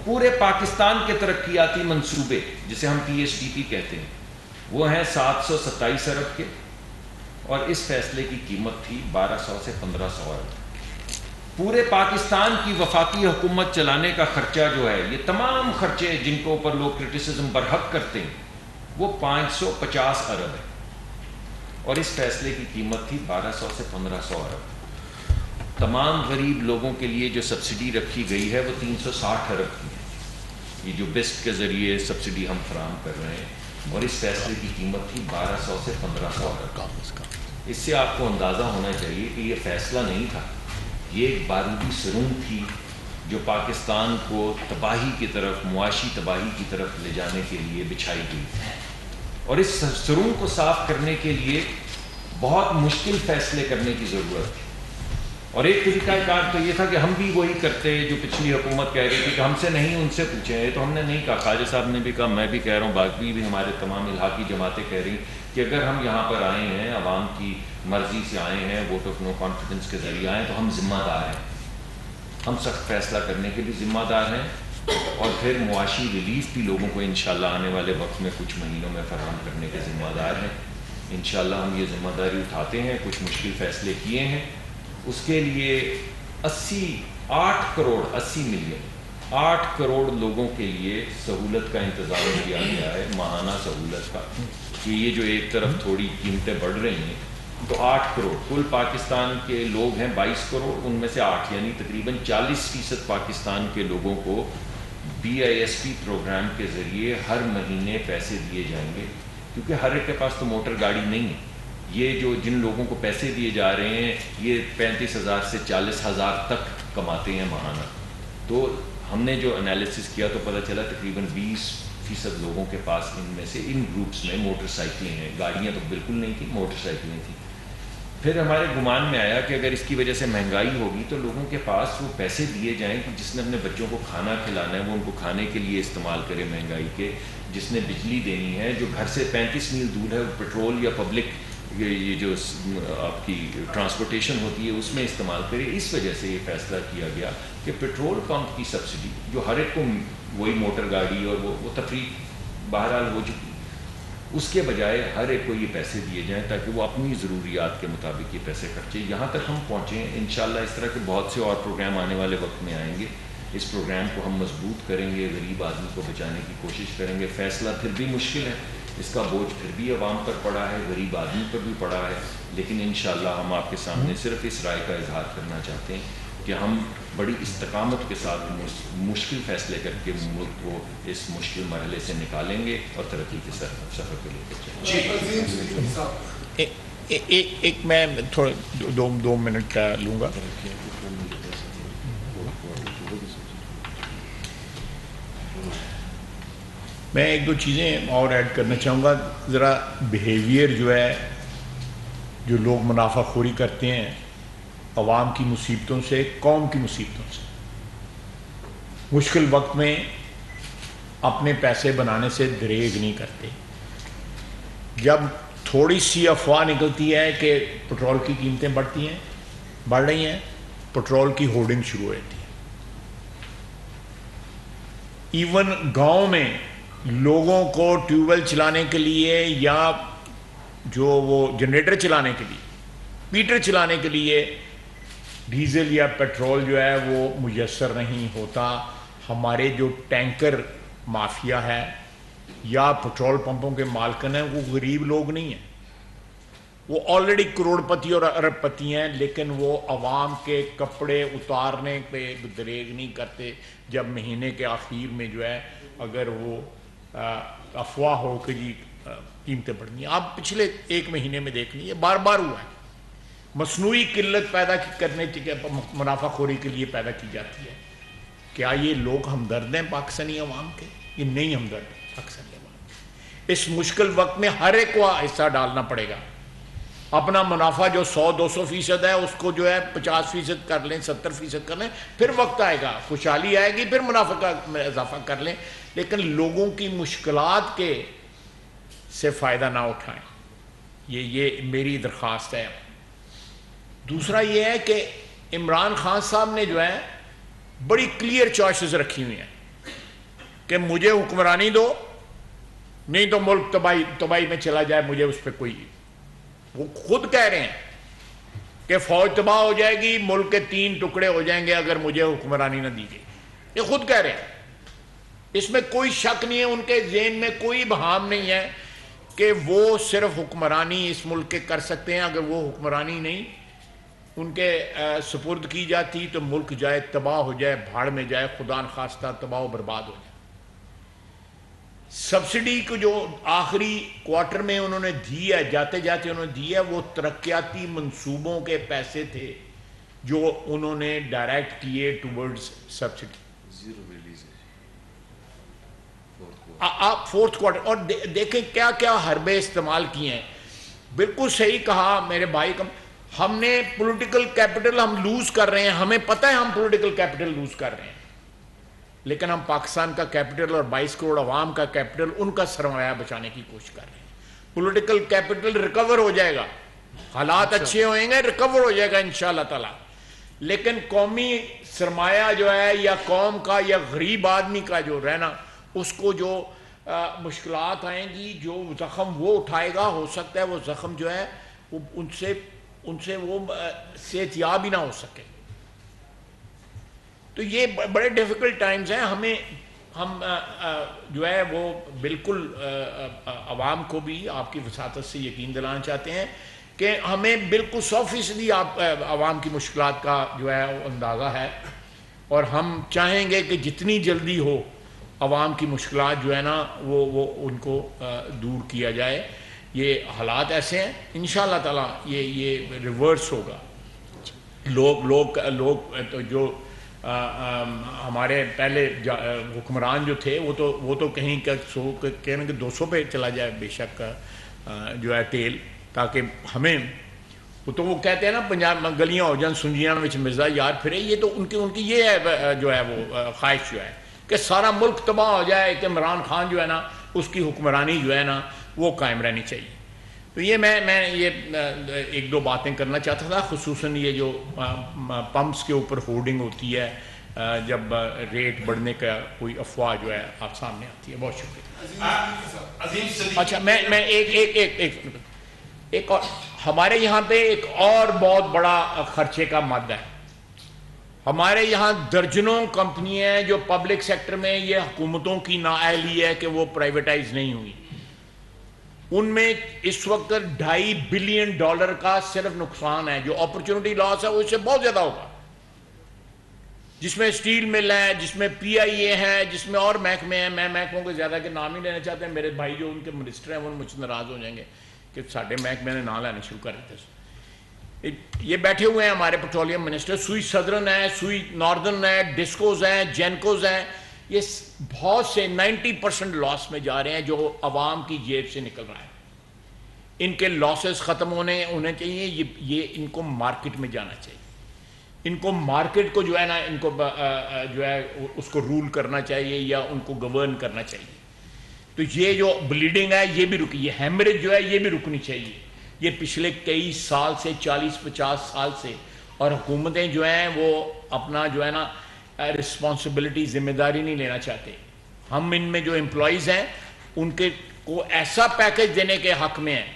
پورے پاکستان کے ترقیاتی منصوبے جسے ہم PHDP کہتے ہیں وہ ہیں 727 ارب کے اور اس فیصلے کی قیمت تھی 1200 سے 1500 ارب. پورے پاکستان کی وفاقی حکومت چلانے کا خرچہ جو ہے یہ تمام خرچے جن کے اوپر لوگ کرٹیسزم برحق کرتے ہیں وہ 550 ارب ہے اور اس فیصلے کی قیمت تھی 1200 سے 1500 ارب. تمام غریب لوگوں کے لیے جو سبسڈی رکھی گئی ہے وہ 360 ارب کی ہے. یہ جو بیسٹ کے ذریعے سبسڈی ہم فراہم کر رہے ہیں اور اس فیصلے کی قیمت تھی 1200 سے 1500 ارب. اس سے آپ کو اندازہ ہونا چاہیے کہ یہ فیصلہ نہیں تھا، یہ ایک بارودی سرنگ تھی جو پاکستان کو تباہی کی طرف، معاشی تباہی کی طرف لے جانے کے لیے بچھائی گئی تھی. اور اس سرنگ کو صاف کرنے کے لیے بہت مشکل فیصلے کرنے کی ضرورت تھی. اور ایک طریقہ کار تو یہ تھا کہ ہم بھی وہی کرتے جو پچھلی حکومت کہہ رہی تھی کہ ہم سے نہیں ان سے پوچھیں. یہ تو ہم نے نہیں کہا، خواجہ صاحب نے بھی کہا، میں بھی کہہ رہا ہوں، باقی بھی ہمارے تمام الحاقی جماعتیں کہہ رہی کہ اگر ہم یہاں پر آئے ہیں عوام کی مرضی سے آئے ہیں، ووٹ آف نو کانفیڈنس کے ذریعے آئے تو ہم ذمہ دار ہیں، ہم سخت فیصلہ کرنے کے بھی ذمہ دار ہیں اور پھر معاشی ریلیف بھی لوگوں کو انشاءاللہ آنے والے وقت میں کچھ مہینوں میں فراہم کرنے کے ذمہ دار ہیں. انشاءاللہ ہم یہ ذمہ داری اٹھاتے ہیں. کچھ مشکل فیصلے کیے ہیں، اس کے لیے 8 کروڑ لوگوں کے لیے سہولت کا انتظام کیا گیا ہے، ماہانہ سہولت کا. کہ یہ جو ایک طرف تھوڑی قیمتیں بڑھ رہی ہیں تو 8 کروڑ کل پاکستان کے لوگ ہیں 22 کروڑ، ان میں سے 8 یعنی تقریباً 40% پاکستان کے لوگوں کو BISP پروگرام کے ذریعے ہر مہینے پیسے دیے جائیں گے. کیونکہ ہر ایک کے پاس تو موٹر گاڑی نہیں ہے. یہ جو جن لوگوں کو پیسے دیے جا رہے ہیں یہ 35,000 سے 40,000 تک کماتے ہیں ماہانہ. تو ہم نے جو انالیسس کیا تو پتہ چلا تقریباً 20% لوگوں کے پاس ان میں سے ان گروپس میں موٹر سائیکلیں ہیں. گاڑیاں تو بالکل نہیں تھیں، موٹر سائیکلیں تھیں. پھر ہمارے گمان میں آیا کہ اگر اس کی وجہ سے مہنگائی ہوگی تو لوگوں کے پاس وہ پیسے دیے جائیں کہ جس نے اپنے بچوں کو کھانا کھلانا ہے وہ ان کو کھانے کے لیے استعمال کرے مہنگائی کے. جس نے بجلی دینی ہے، جو گھر سے 35 میل دور ہے، وہ پیٹرول یا پبلک یہ جو آپ کی ٹرانسپورٹیشن ہوتی ہے اس میں استعمال کرے. اس وجہ سے یہ فیصلہ کیا گیا کہ پیٹرول پمپ کی سبسڈی جو ہر ایک کو وہی موٹر گاڑی اور وہ تفریح بہرحال ہو چکی، اس کے بجائے ہر ایک کو یہ پیسے دیے جائیں تاکہ وہ اپنی ضروریات کے مطابق یہ پیسے خرچے. یہاں تک ہم پہنچے ہیں. انشاءاللہ اس طرح کے بہت سے اور پروگرام آنے والے وقت میں آئیں گے. اس پروگرام کو ہم مضبوط کریں گے، غریب آدمی کو بچانے کی کوشش کریں گے. فیصلہ پھر بھی مشکل ہے، اس کا بوجھ پھر بھی عوام پر پڑا ہے، غریب آدمی پر بھی پڑا ہے، لیکن انشاءاللہ ہم آپ کے سامنے صرف اس رائے کا اظہار کرنا چاہتے ہیں کہ ہم بڑی استقامت کے ساتھ مشکل فیصلے کر کے ملک کو اس مشکل مرحلے سے نکالیں گے اور ترقی کے سفر پہ لے کر چلیں گے۔ ایک میں تھوڑے دو منٹ کا لوں گا۔ میں ایک دو چیزیں اور ایڈ کرنا چاہوں گا۔ ذرا بیہیویئر جو ہے، جو لوگ منافع خوری کرتے ہیں عوام کی مصیبتوں سے، قوم کی مصیبتوں سے، مشکل وقت میں اپنے پیسے بنانے سے دریغ نہیں کرتے۔ جب تھوڑی سی افواہ نکلتی ہے کہ پٹرول کی قیمتیں بڑھ رہی ہیں، پٹرول کی ہورڈنگ شروع ہو جاتی ہے۔ ایون گاؤں میں لوگوں کو ٹیوب ویل چلانے کے لیے یا جو وہ جنریٹر چلانے کے لیے، میٹر چلانے کے لیے ڈیزل یا پیٹرول جو ہے وہ میسر نہیں ہوتا۔ ہمارے جو ٹینکر مافیا ہے یا پٹرول پمپوں کے مالکن ہیں، وہ غریب لوگ نہیں ہیں، وہ آلریڈی کروڑ پتی اور ارب پتی ہیں، لیکن وہ عوام کے کپڑے اتارنے پہ دریغ نہیں کرتے جب مہینے کے آخر میں جو ہے اگر وہ افواہ ہو کہ جی قیمتیں بڑھنی ہیں۔ آپ پچھلے ایک مہینے میں دیکھ لیجیے، بار بار ہوا ہے، مصنوعی قلت پیدا کرنے منافع خوری کے لیے پیدا کی جاتی ہے۔ کیا یہ لوگ ہمدرد ہیں پاکستانی عوام کے؟ یہ نہیں ہمدرد پاکستانی عوام۔ اس مشکل وقت میں ہر ایک کو حصہ ڈالنا پڑے گا۔ اپنا منافع جو 100-200% ہے اس کو جو ہے 50% کر لیں، 70% کر لیں، پھر وقت آئے گا، خوشحالی آئے گی، پھر منافع کا اضافہ کر لیں، لیکن لوگوں کی مشکلات کے سے فائدہ نہ اٹھائیں۔ یہ میری درخواست ہے۔ دوسرا یہ ہے کہ عمران خان صاحب نے جو ہے بڑی کلیئر چوائسز رکھی ہوئی ہیں کہ مجھے حکمرانی دو، نہیں تو ملک تباہی میں چلا جائے، مجھے اس پہ کوئی، وہ خود کہہ رہے ہیں کہ فوج تباہ ہو جائے گی، ملک کے 3 ٹکڑے ہو جائیں گے اگر مجھے حکمرانی نہ دی گئی۔ یہ خود کہہ رہے ہیں، اس میں کوئی شک نہیں ہے، ان کے ذہن میں کوئی بہام نہیں ہے کہ وہ صرف حکمرانی اس ملک کے کر سکتے ہیں۔ اگر وہ حکمرانی نہیں ان کے سپرد کی جاتی تو ملک جائے تباہ ہو جائے، بھاڑ میں جائے، خدا نخواستہ تباہ و برباد ہو جائے۔ سبسڈی کو جو آخری کوارٹر میں انہوں نے دی ہے، جاتے جاتے انہوں نے دی ہے، وہ ترقیاتی منصوبوں کے پیسے تھے جو انہوں نے ڈائریکٹ کیے ٹورڈز سبسڈی۔ آپ فورتھ کوارٹر اور دیکھیں کیا کیا حربے استعمال کیے ہیں۔ بالکل صحیح کہا میرے بھائی کا، ہم نے پولیٹیکل کیپٹل ہم لوز کر رہے ہیں، ہمیں پتہ ہے ہم پولیٹیکل کیپٹل لوز کر رہے ہیں، لیکن ہم پاکستان کا کیپٹل اور 22 کروڑ عوام کا کیپٹل، ان کا سرمایہ بچانے کی کوشش کر رہے ہیں۔ پولیٹیکل کیپٹل ریکور ہو جائے گا، حالات اچھے ہوئیں گے، ریکور ہو جائے گا انشاءاللہ تعالی، لیکن قومی سرمایہ جو ہے یا قوم کا یا غریب آدمی کا جو رہنا، اس کو جو مشکلات آئیں گی، جو زخم وہ اٹھائے گا، ہو سکتا ہے وہ زخم جو ہے وہ ان سے وہ صحت یاب ہی نہ ہو سکے۔ تو یہ بڑے ڈیفیکلٹ ٹائمز ہیں۔ ہم جو ہے وہ بالکل عوام کو بھی آپ کی وساطت سے یقین دلانا چاہتے ہیں کہ ہمیں بالکل 100% آپ عوام کی مشکلات کا جو ہے اندازہ ہے، اور ہم چاہیں گے کہ جتنی جلدی ہو عوام کی مشکلات جو ہے نا وہ ان کو دور کیا جائے۔ یہ حالات ایسے ہیں، انشاءاللہ تعالیٰ یہ ریورس ہوگا۔ لوگ تو جو ہمارے پہلے حکمران جو تھے وہ تو کہیں کہنے کہ 200 پہ چلا جائے بے شک جو ہے تیل، تاکہ ہمیں وہ کہتے ہیں نا پنجاب گلیاں ہو جان سنجیاں وچ مرزا یار پھرے، یہ تو ان کی یہ ہے جو ہے وہ خواہش جو ہے کہ سارا ملک تباہ ہو جائے، کہ عمران خان جو ہے نا اس کی حکمرانی جو ہے نا وہ قائم رہنی چاہیے۔ تو یہ میں یہ 1-2 باتیں کرنا چاہتا تھا، خصوصاً یہ جو پمپس کے اوپر ہورڈنگ ہوتی ہے جب ریٹ بڑھنے کا کوئی افواہ جو ہے آپ سامنے آتی ہے۔ بہت شکریہ۔ اچھا میں ایک اور، ہمارے یہاں پہ ایک اور بہت بڑا خرچے کا مادہ ہے۔ ہمارے یہاں درجنوں کمپنیاں ہیں جو پبلک سیکٹر میں یہ حکومتوں کی نااہلی ہے کہ وہ پرائیویٹائز نہیں ہوئی، ان میں اس وقت $2.5 بلین کا صرف نقصان ہے۔ جو اپرچونٹی لاس ہے وہ اس سے بہت زیادہ ہوگا۔ جس میں اسٹیل مل ہے، جس میں پی آئی اے ہے، جس میں اور محکمے ہیں. میں محکموں کے زیادہ کے نام نہیں لینا چاہتے ہیں، میرے بھائی جو ان کے منسٹر ہیں وہ مجھ سے ناراض ہو جائیں گے کہ ساڈے محکمے نے نام لینا شروع کر دیتے. یہ بیٹھے ہوئے ہیں ہمارے پیٹرولیم منسٹر، سوئی سدرن ہے، سوئی ناردرن ہے، ڈسکوز ہیں، جینکوز ہیں. یہ بہت سے 90% لاس میں جا رہے ہیں جو عوام کی جیب سے نکل رہا ہے. ان کے لاسز ختم ہونے چاہیے. یہ ان کو مارکیٹ میں جانا چاہیے. ان کو مارکیٹ کو جو ہے نا، ان کو جو ہے اس کو رول کرنا چاہیے یا ان کو گورن کرنا چاہیے. تو یہ جو بلیڈنگ ہے یہ بھی رکی، یہ ہیمریج جو ہے یہ بھی رکنی چاہیے. یہ پچھلے کئی سال سے 40-50 سال سے، اور حکومتیں جو ہیں وہ اپنا جو ہے نا رسپانسبلٹی، ذمہ داری نہیں لینا چاہتے. ہم ان میں جو امپلائیز ہیں ان کے کو ایسا پیکج دینے کے حق میں ہیں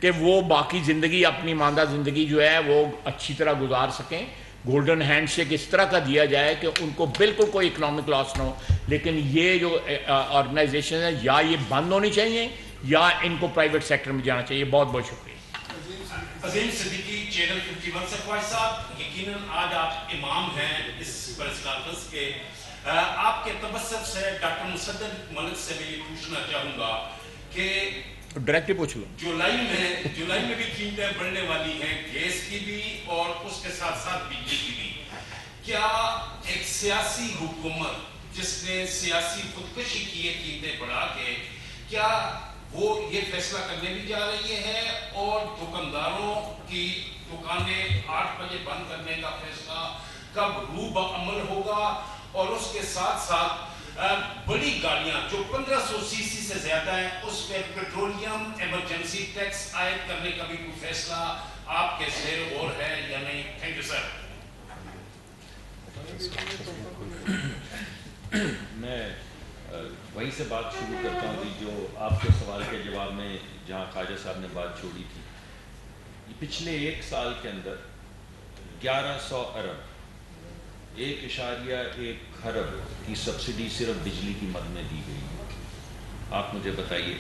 کہ وہ باقی زندگی، اپنی ماندہ زندگی جو ہے وہ اچھی طرح گزار سکیں. گولڈن ہینڈ شیک اس طرح کا دیا جائے کہ ان کو بالکل کوئی اکنامک لاس نہ ہو. لیکن یہ جو آرگنائزیشن ہے یا یہ بند ہونی چاہیے یا ان کو پرائیویٹ سیکٹر میں جانا چاہیے. بہت بہت شکریہ. عظیم صدیقی، چینل 51 سے. خواجہ صاحب، یقیناً آج آپ امام ہیں اس پریس کانفرنس کے. آپ کے تبصر سے ڈاکٹر مصدق ملک سے میں یہ پوچھنا چاہوں گا کہ ڈائریکٹلی پوچھ لو. جولائی میں بھی قیمتیں بڑھنے والی ہیں، گیس کی بھی اور اس کے ساتھ ساتھ بجلی کی بھی. کیا ایک سیاسی حکومت جس نے سیاسی خودکشی کی ہے قیمتیں بڑھا کے، کیا وہ یہ فیصلہ کرنے بھی جا رہی ہے اور دکانداروں کی دکانیں 8 بجے بند کرنے کا فیصلہ کب روح عمل ہوگا؟ اور اس کے ساتھ ساتھ بڑی گاڑیاں جو 1500 سی سی سے زیادہ ہیں اس پہ پیٹرولیم ایمرجنسی ٹیکس عائد کرنے کا بھی کوئی فیصلہ آپ کے زیر غور ہے یا نہیں؟ Thank you sir. میں وہیں سے بات شروع کرتا ہوں جو آپ کے سوال کے جواب میں جہاں خواجہ صاحب نے بات چھوڑی تھی. پچھلے 1 سال کے اندر 1100 ارب 1.1 خرب کی سبسڈی صرف بجلی کی مد میں دی گئی ہے. آپ مجھے بتائیے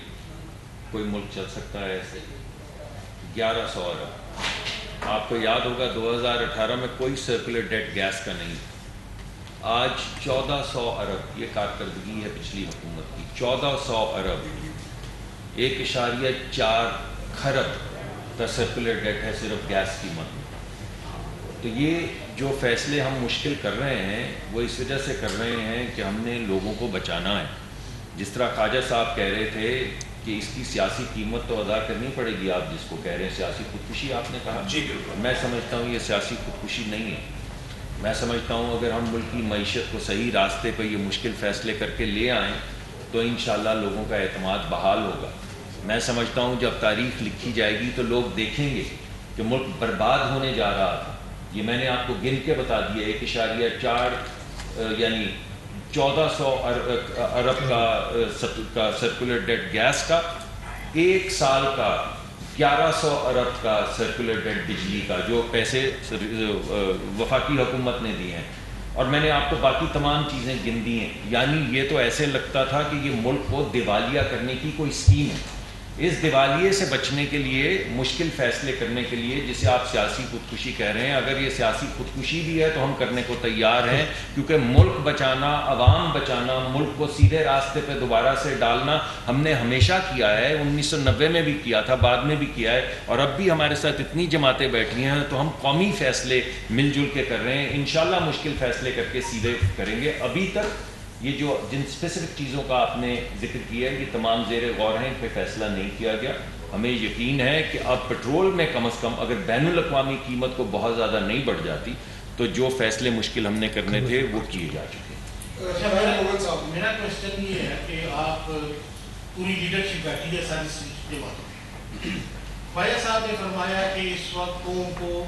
کوئی ملک چل سکتا ہے ایسے؟ 1100 ارب. آپ کو یاد ہوگا 2018 میں کوئی سرکولر ڈیٹ گیس کا نہیں. آج 1400 ارب یہ کارکردگی ہے پچھلی حکومت کی. 1400 ارب 1.4 خرب کا سرکولر ڈیٹ ہے صرف گیس کی مد میں. تو یہ جو فیصلے ہم مشکل کر رہے ہیں وہ اس وجہ سے کر رہے ہیں کہ ہم نے لوگوں کو بچانا ہے. جس طرح خواجہ صاحب کہہ رہے تھے کہ اس کی سیاسی قیمت تو ادا کرنی پڑے گی. آپ جس کو کہہ رہے ہیں سیاسی خودکشی آپ نے کہا، جی بالکل. میں سمجھتا ہوں یہ سیاسی خودکشی نہیں ہے. میں سمجھتا ہوں اگر ہم ملک کی معیشت کو صحیح راستے پہ یہ مشکل فیصلے کر کے لے آئیں تو انشاءاللہ لوگوں کا اعتماد بحال ہوگا. میں سمجھتا ہوں جب تاریخ لکھی جائے گی تو لوگ دیکھیں گے کہ ملک برباد ہونے جا رہا تھا. یہ میں نے آپ کو گن کے بتا دیا. 1.4 یعنی 1400 ارب کا سرکولر ڈیٹ گیس کا، 1 سال کا 1100 ارب کا سرکولر ڈیٹ بجلی کا، جو پیسے وفاقی حکومت نے دیے ہیں. اور میں نے آپ کو باقی تمام چیزیں گن دی ہیں. یعنی یہ تو ایسے لگتا تھا کہ یہ ملک کو دیوالیہ کرنے کی کوئی اسکیم ہے. اس دیوالیے سے بچنے کے لیے مشکل فیصلے کرنے کے لیے جسے آپ سیاسی خودکشی کہہ رہے ہیں، اگر یہ سیاسی خودکشی بھی ہے تو ہم کرنے کو تیار ہیں. کیونکہ ملک بچانا، عوام بچانا، ملک کو سیدھے راستے پہ دوبارہ سے ڈالنا ہم نے ہمیشہ کیا ہے. 1990 میں بھی کیا تھا، بعد میں بھی کیا ہے، اور اب بھی ہمارے ساتھ اتنی جماعتیں بیٹھی ہیں تو ہم قومی فیصلے مل جل کے کر رہے ہیں. انشاءاللہ مشکل فیصلے کر کے سیدھے کریں گے. ابھی تک یہ جو جن اسپیسیفک چیزوں کا آپ نے ذکر کیا ہے یہ تمام زیر غور ہیں، ان پہ فیصلہ نہیں کیا گیا. ہمیں یقین ہے کہ اب پٹرول میں کم از کم اگر بین الاقوامی قیمت کو بہت زیادہ نہیں بڑھ جاتی تو جو فیصلے مشکل ہم نے کرنے تھے وہ کیے جا چکے ہیں. میرا کوشچن یہ ہے کہ آپ پوری لیڈرشپ بیٹھی ہے ساری جماعتوں. خواجہ صاحب نے فرمایا کہ اس وقت قوم کو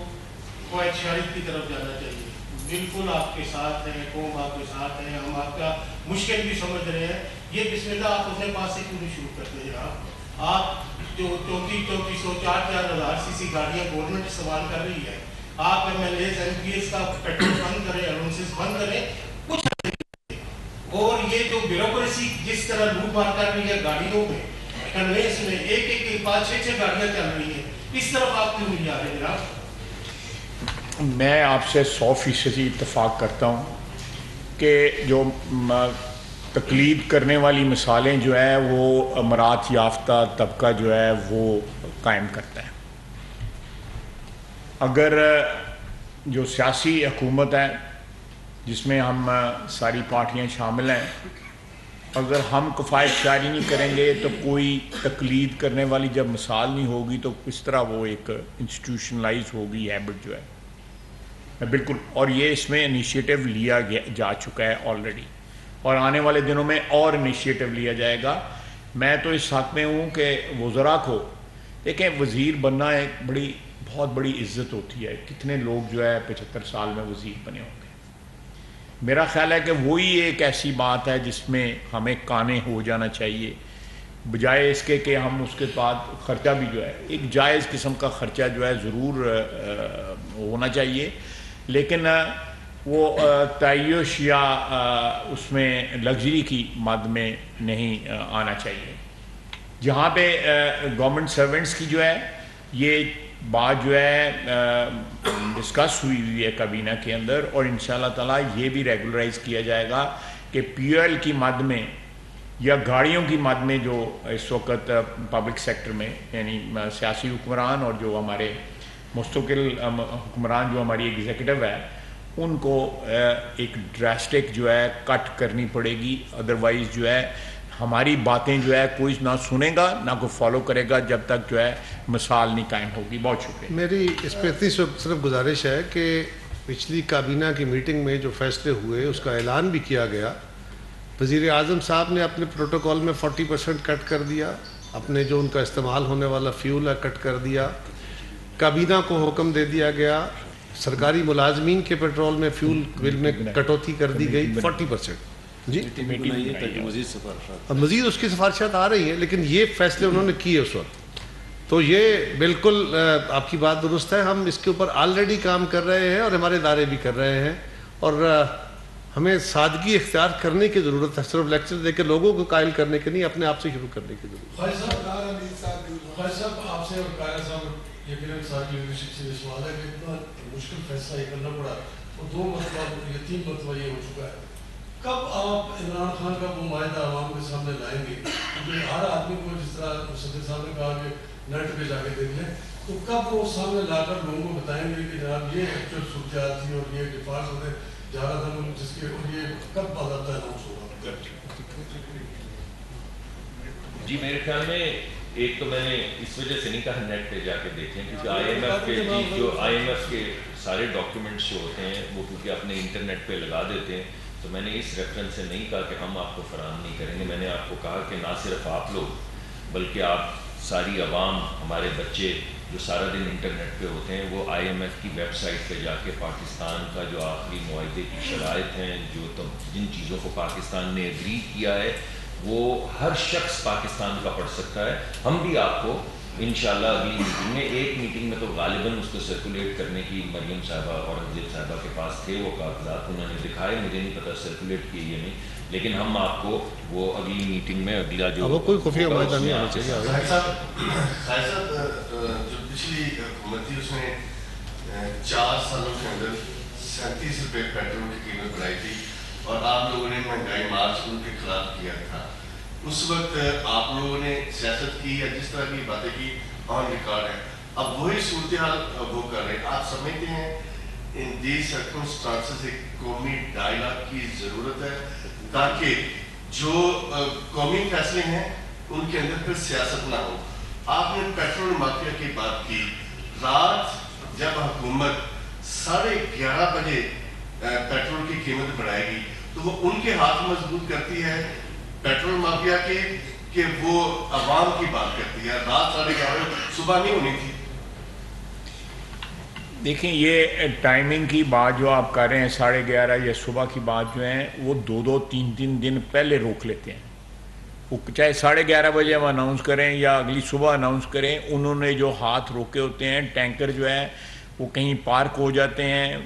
قواعد شریعت کی طرف جانا چاہیے. بالکل آپ کے ساتھ ہیں، قوم آپ کے ساتھ ہیں، ہم آپ کا مشکل بھی سمجھ رہے ہیں. یہ بسم اللہ آپ اپنے پاس سے کیوں نہیں شروع کرتے ہیں؟ آپ جو 3400 4,000 سی سی گاڑیاں گورنمنٹ استعمال کر رہی ہے، آپ M L As M P S کا پیٹرول بند کریں، الاؤنسز بند کریں، کچھ. اور یہ جو بیوروکریسی جس طرح لوٹ مار کر رہی ہے گاڑیوں میں، کنوینس میں 1-1 5-6 گاڑیاں چل رہی ہیں، اس طرف آپ کیوں نہیں جا رہے جناب؟ میں آپ سے 100% اتفاق کرتا ہوں کہ جو تقلید کرنے والی مثالیں جو ہے وہ امارات یافتہ طبقہ جو ہے وہ قائم کرتا ہے. اگر جو سیاسی حکومت ہے جس میں ہم ساری پارٹیاں شامل ہیں، اگر ہم کفایت جاری نہیں کریں گے تو کوئی تقلید کرنے والی جب مثال نہیں ہوگی تو کس طرح وہ ایک انسٹیٹیوشنلائز ہوگی ہیبٹ جو ہے. بالکل، اور یہ اس میں انیشیٹو لیا جا چکا ہے آلریڈی، اور آنے والے دنوں میں اور انیشیٹو لیا جائے گا. میں تو اس حق میں ہوں کہ وزراء کو دیکھیں، وزیر بننا ایک بہت بڑی عزت ہوتی ہے. کتنے لوگ جو ہے 75 سال میں وزیر بنے ہوں گے. میرا خیال ہے کہ وہی ایک ایسی بات ہے جس میں ہمیں کانے ہو جانا چاہیے، بجائے اس کے کہ ہم اس کے بعد خرچہ بھی جو ہے ایک جائز قسم کا خرچہ جو ہے ضرور ہونا چاہیے، لیکن وہ تعیش یا اس میں لگژری کی مد میں نہیں آنا چاہیے. جہاں پہ گورنمنٹ سرونٹس کی جو ہے یہ بات جو ہے ڈسکس ہوئی ہے کابینہ کے اندر، اور انشاءاللہ تعالیٰ یہ بھی ریگولرائز کیا جائے گا کہ پی ایل کی مد میں یا گاڑیوں کی مد میں جو اس وقت پبلک سیکٹر میں یعنی سیاسی حکمران اور جو ہمارے مستقل حکمران جو ہماری ایگزیکٹو ہے ان کو ایک ڈراسٹک جو ہے کٹ کرنی پڑے گی. ادروائز جو ہے ہماری باتیں جو ہے کوئی نہ سنے گا نہ کوئی فالو کرے گا جب تک جو ہے مثال نہیں قائم ہوگی. بہت شکریہ. میری اس پہ اتنی صرف گزارش ہے کہ پچھلی کابینہ کی میٹنگ میں جو فیصلے ہوئے اس کا اعلان بھی کیا گیا. وزیر اعظم صاحب نے اپنے پروٹوکول میں 40% کٹ کر دیا، اپنے جو ان کا استعمال ہونے والا فیول ہے کٹ کر دیا. کابینہ کو حکم دے دیا گیا سرکاری ملازمین کے پیٹرول میں فیول بل میں کٹوتی کر دی گئی 40%. جی مزید اس کی سفارشات آ رہی ہیں، لیکن یہ فیصلے انہوں نے کیے اس وقت. تو یہ بالکل آپ کی بات درست ہے. ہم اس کے اوپر آلریڈی کام کر رہے ہیں اور ہمارے ادارے بھی کر رہے ہیں، اور ہمیں سادگی اختیار کرنے کی ضرورت ہے. صرف لیکچر دے کے لوگوں کو قائل کرنے کے نہیں، اپنے آپ سے شروع کرنے کی ضرورت ہے. خواجہ صاحب آپ سے اور قائد صاحب یقیناً ساری لیڈرشپ سے سوال ہے کہ اتنا مشکل فیصلہ یہ کرنا پڑا اور 2 مرتبہ یا 3 مرتبہ یہ ہو چکا ہے. کب آپ عمران خان کا وہ معاہدہ عوام کے سامنے لائیں گے؟ کیونکہ ہر آدمی کو جس طرح صدر صاحب نے کہا کہ نیٹ پہ جا کے دیکھ لیں، تو کب وہ سامنے لا کر لوگوں کو بتائیں گے کہ جناب یہ ایکچوئل صورتحال تھی اور یہ ڈفاظ ہونے جا رہا تھا ملک جس کے، اور یہ کب باضابطہ اناؤنس ہوگا؟ جی میرے خیال میں ایک تو میں نے اس وجہ سے نہیں کہا نیٹ پہ جا کے دیکھیں، کیونکہ آئی ایم ایف کے سارے ڈاکیومنٹس جو ہوتے ہیں وہ کیونکہ اپنے انٹرنیٹ پہ لگا دیتے ہیں، تو میں نے اس ریفرنس سے نہیں کہا کہ ہم آپ کو فراہم نہیں کریں گے. میں نے آپ کو کہا کہ نہ صرف آپ لوگ بلکہ آپ ساری عوام، ہمارے بچے جو سارا دن انٹرنیٹ پہ ہوتے ہیں، وہ آئی ایم ایف کی ویب سائٹ پہ جا کے پاکستان کا جو آخری معاہدے کی شرائط ہیں، جو جن چیزوں کو پاکستان نے ایگری کیا ہے، وہ ہر شخص پاکستان کا پڑھ سکتا ہے. ہم بھی آپ کو انشاءاللہ اگلی میٹنگ میں، ایک میٹنگ میں تو غالباً اس کو سرکولیٹ کرنے کی مریم صاحبہ اور اورنگزیب صاحبہ کے پاس تھے وہ کاغذات، انہوں نے دکھائے، مجھے نہیں پتہ سرکولیٹ کیے یا نہیں، لیکن ہم آپ کو وہ اگلی میٹنگ میں اگلا جو وہ کوئی خفیہ معاہدہ نہیں ہونا چاہیے. صاحب جو پچھلی حکومت تھی اس نے 4 سالوں کے اندر 37 روپے پیٹرول کی قیمت بڑھائی تھی، اور آپ لوگوں نے مہنگائی مارچ ان کے خلاف کیا تھا. اس وقت آپ لوگوں نے سیاست کی یا جس طرح کی باتیں کی آن ریکارڈ ہے. اب وہی صورتحال وہ کر رہے ہیں. آپ سمجھتے ہیں ان دیز سرکمسٹانسز ایک قومی ڈائلاگ کی ضرورت ہے تاکہ جو قومی فیصلے ہیں ان کے اندر پھر سیاست نہ ہو؟ آپ نے پیٹرول مافیا کی بات کی. رات جب حکومت 11:30 بجے پیٹرول کی قیمت بڑھائے گی تو وہ ان کے ہاتھ مضبوط کرتی ہے پیٹرول مافیا کے کہ وہ عوام کی بات کرتی ہے؟ رات 11:30 صبح نہیں ہونی تھی. دیکھیں یہ ٹائمنگ کی بات جو آپ کر رہے ہیں 11:30 یا صبح کی بات جو ہیں وہ 2-2 3-3 دن پہلے روک لیتے ہیں. وہ چاہے 11:30 بجے ہم اناؤنس کریں یا اگلی صبح اناؤنس کریں، انہوں نے جو ہاتھ روکے ہوتے ہیں، ٹینکر جو ہے وہ کہیں پارک ہو جاتے ہیں،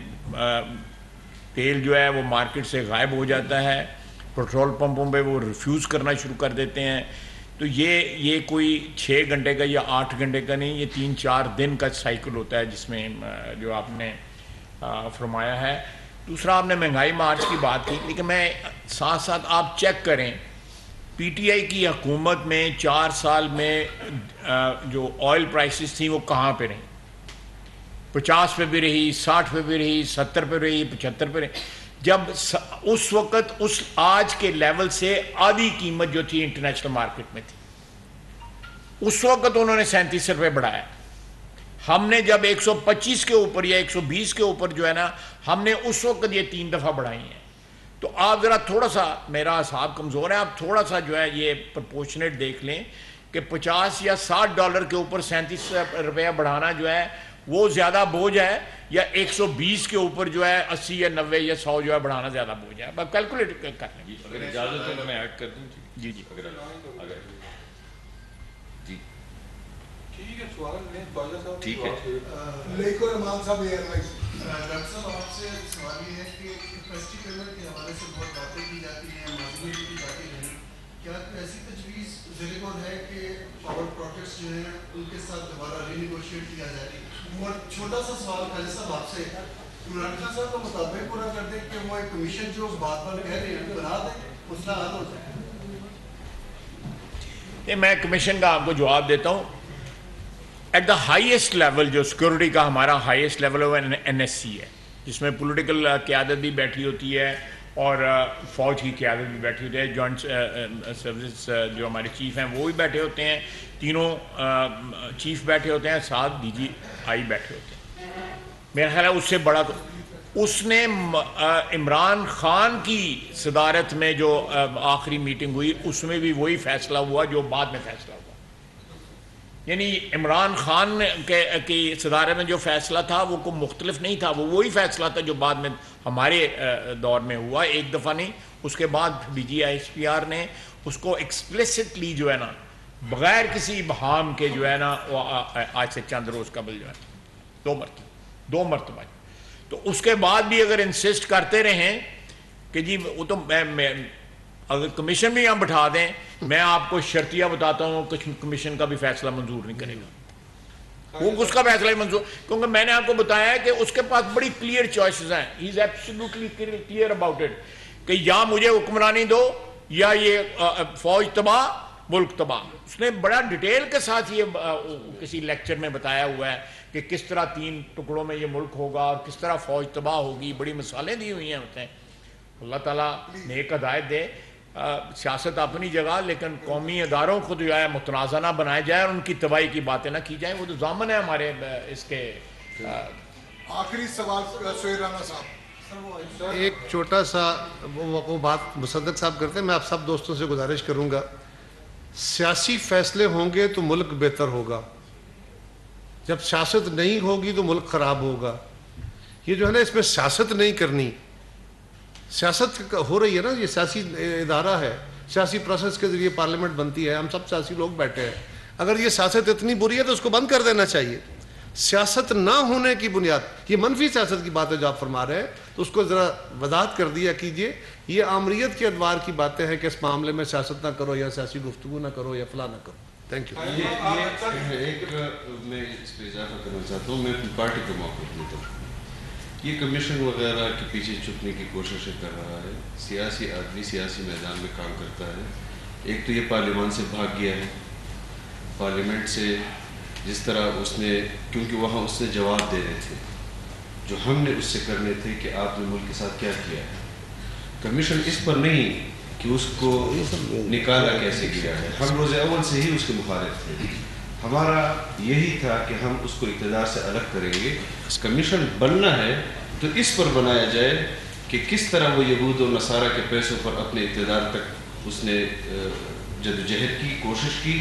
تیل جو ہے وہ مارکیٹ سے غائب ہو جاتا ہے، پیٹرول پمپوں پہ وہ ریفیوز کرنا شروع کر دیتے ہیں. تو یہ کوئی 6 گھنٹے کا یا 8 گھنٹے کا نہیں، یہ 3-4 دن کا سائیکل ہوتا ہے جس میں جو آپ نے فرمایا ہے. دوسرا آپ نے مہنگائی مارچ کی بات کی, لیکن میں ساتھ ساتھ آپ چیک کریں پی ٹی آئی کی حکومت میں 4 سال میں جو آئل پرائسز تھیں وہ کہاں پہ رہیں, 50 پہ بھی رہی, 60 پہ بھی رہی, 70 پہ رہی, 75 پہ رہی, جب اس وقت اس آج کے لیول سے آدھی قیمت جو تھی انٹرنیشنل مارکیٹ میں تھی, اس وقت انہوں نے 37 روپے بڑھایا. ہم نے جب 125 کے اوپر یا 120 کے اوپر جو ہے نا, ہم نے اس وقت یہ 3 دفعہ بڑھائی ہیں. تو آپ ذرا تھوڑا سا, میرا حساب کمزور ہے, آپ تھوڑا سا جو ہے یہ پرپورشنیٹ دیکھ لیں کہ 50 یا 60 ڈالر کے اوپر 37 روپیہ بڑھانا جو ہے وہ زیادہ بوجھ ہے, یا 120 کے اوپر جو ہے 80 یا 90 یا 100 جو ہے بڑھانا زیادہ بوجھ ہے. بس کیلکولیٹ کر لیں. اگر اجازت ہے تو میں ایڈ کر دوں. جی جی اگر جی ٹھیک ہے, سوال نہیں خواجہ صاحب. ٹھیک ہے. لیکن رحمان صاحب ایئر لائنس, ڈاکٹر صاحب آپ سے سوال یہ ہے کہ کیپیسٹی پیمنٹ کے حوالے سے بہت باتیں کی جاتی ہیں, ملازمین کی باتیں رہیں, کیا ایسی تجویز ذیل غور ہے کہ پاور پروجیکٹس جو ہیں ان کے ساتھ دوبارہ ری نیگوشیٹ کیا جائے؟ اور چھوٹا سا سوال خواجہ صاحب آپ سے, عمران خان صاحب کا مطابق پورا کر دیں کہ وہ ایک کمیشن جو بات پر کہہ رہے ہیں بنا دیں, مسئلہ حل ہو جائے. میں کمیشن کا آپ کو جواب دیتا ہوں. ایٹ دا ہائیسٹ لیول جو سیکورٹی کا ہمارا ہائیسٹ لیول ہے وہ NSC ہے, جس میں پولیٹیکل قیادت بھی بیٹھی ہوتی ہے اور فوج کی قیادت بھی بیٹھی ہوتی ہے. جوائنٹ سروسز جو ہمارے چیف ہیں وہ بھی بیٹھے ہوتے ہیں, تینوں چیف بیٹھے ہوتے ہیں, ساتھ DGI بیٹھے ہوتے ہیں. میرا خیال ہے اس سے بڑا اس نے عمران خان کی صدارت میں جو آخری میٹنگ ہوئی اس میں بھی وہی فیصلہ ہوا جو بعد میں فیصلہ ہوا. یعنی عمران خان کی صدارت میں جو فیصلہ تھا وہ کوئی مختلف نہیں تھا, وہ وہی فیصلہ تھا جو بعد میں ہمارے دور میں ہوا. ایک دفعہ نہیں, اس کے بعد DGI نے اس کو ایکسپلیسٹلی جو ہے نا بغیر کسی ابہام کے جو ہے نا آج سے چند روز قبل جو ہے 2 مرتبہ. تو اس کے بعد بھی اگر انسسٹ کرتے رہیں کہ جی وہ تو اگر کمیشن بھی یہاں بٹھا دیں, میں آپ کو شرطیہ بتاتا ہوں کمیشن کا بھی فیصلہ منظور نہیں کرے گا, وہ اس کا فیصلہ ہی منظور, کیونکہ میں نے آپ کو بتایا ہے کہ اس کے پاس بڑی کلیئر چوائسز ہیں. He is absolutely clear about it کہ یا مجھے حکمرانی دو یا یہ فوج تباہ, ملک تباہ. اس نے بڑا ڈیٹیل کے ساتھ یہ کسی لیکچر میں بتایا ہوا ہے کہ کس طرح 3 ٹکڑوں میں یہ ملک ہوگا اور کس طرح فوج تباہ ہوگی. بڑی مثالیں دی ہوئی ہیں ہوتے ہیں. اللہ تعالیٰ نیک ہدایت دے. سیاست اپنی جگہ, لیکن قومی اداروں کو جو ہے متنازع نہ بنایا جائے اور ان کی تباہی کی باتیں نہ کی جائیں. وہ تو ضامن ہے ہمارے اس کے. آخری سوال سہیل رانا صاحب. ایک چھوٹا سا وہ بات مصدق صاحب کرتے ہیں, میں آپ سب دوستوں سے گزارش کروں گا, سیاسی فیصلے ہوں گے تو ملک بہتر ہوگا, جب سیاست نہیں ہوگی تو ملک خراب ہوگا. یہ جو ہے نا اس میں سیاست نہیں کرنی, سیاست ہو رہی ہے نا, یہ سیاسی ادارہ ہے, سیاسی پروسیس کے ذریعے پارلیمنٹ بنتی ہے, ہم سب سیاسی لوگ بیٹھے ہیں. اگر یہ سیاست اتنی بری ہے تو اس کو بند کر دینا چاہیے. سیاست نہ ہونے کی بنیاد, یہ منفی سیاست کی بات ہے جو آپ فرما رہے ہیں, تو اس کو ذرا وضاحت کر دیا کیجئے. یہ آمریت کے ادوار کی باتیں ہیں کہ اس معاملے میں سیاست نہ کرو یا سیاسی گفتگو نہ کرو یا فلاں نہ کرو. Thank you. ایک میں اس پہ اضافہ کرنا چاہتا ہوں, میں اپنی پارٹی کو موقع دیتا ہوں. یہ کمیشن وغیرہ کے پیچھے چھپنے کی کوششیں کر رہا ہے. سیاسی آدمی سیاسی میدان میں کام کرتا ہے. ایک تو یہ پارلیمان سے بھاگ گیا ہے, پارلیمنٹ سے جس طرح اس نے, کیونکہ وہاں اس نے جواب دینے تھے جو ہم نے اس سے کرنے تھے کہ آپ نے ملک کے ساتھ کیا کیا ہے. کمیشن اس پر نہیں کہ اس کو نکالا کیسے گیا ہے, ہم روز اول سے ہی اس کے مخالف تھے. ہمارا یہی تھا کہ ہم اس کو اقتدار سے الگ کریں گے. کمیشن بننا ہے تو اس پر بنایا جائے کہ کس طرح وہ یہود و نصارہ کے پیسوں پر اپنے اقتدار تک اس نے جدوجہد کی, کوشش کی,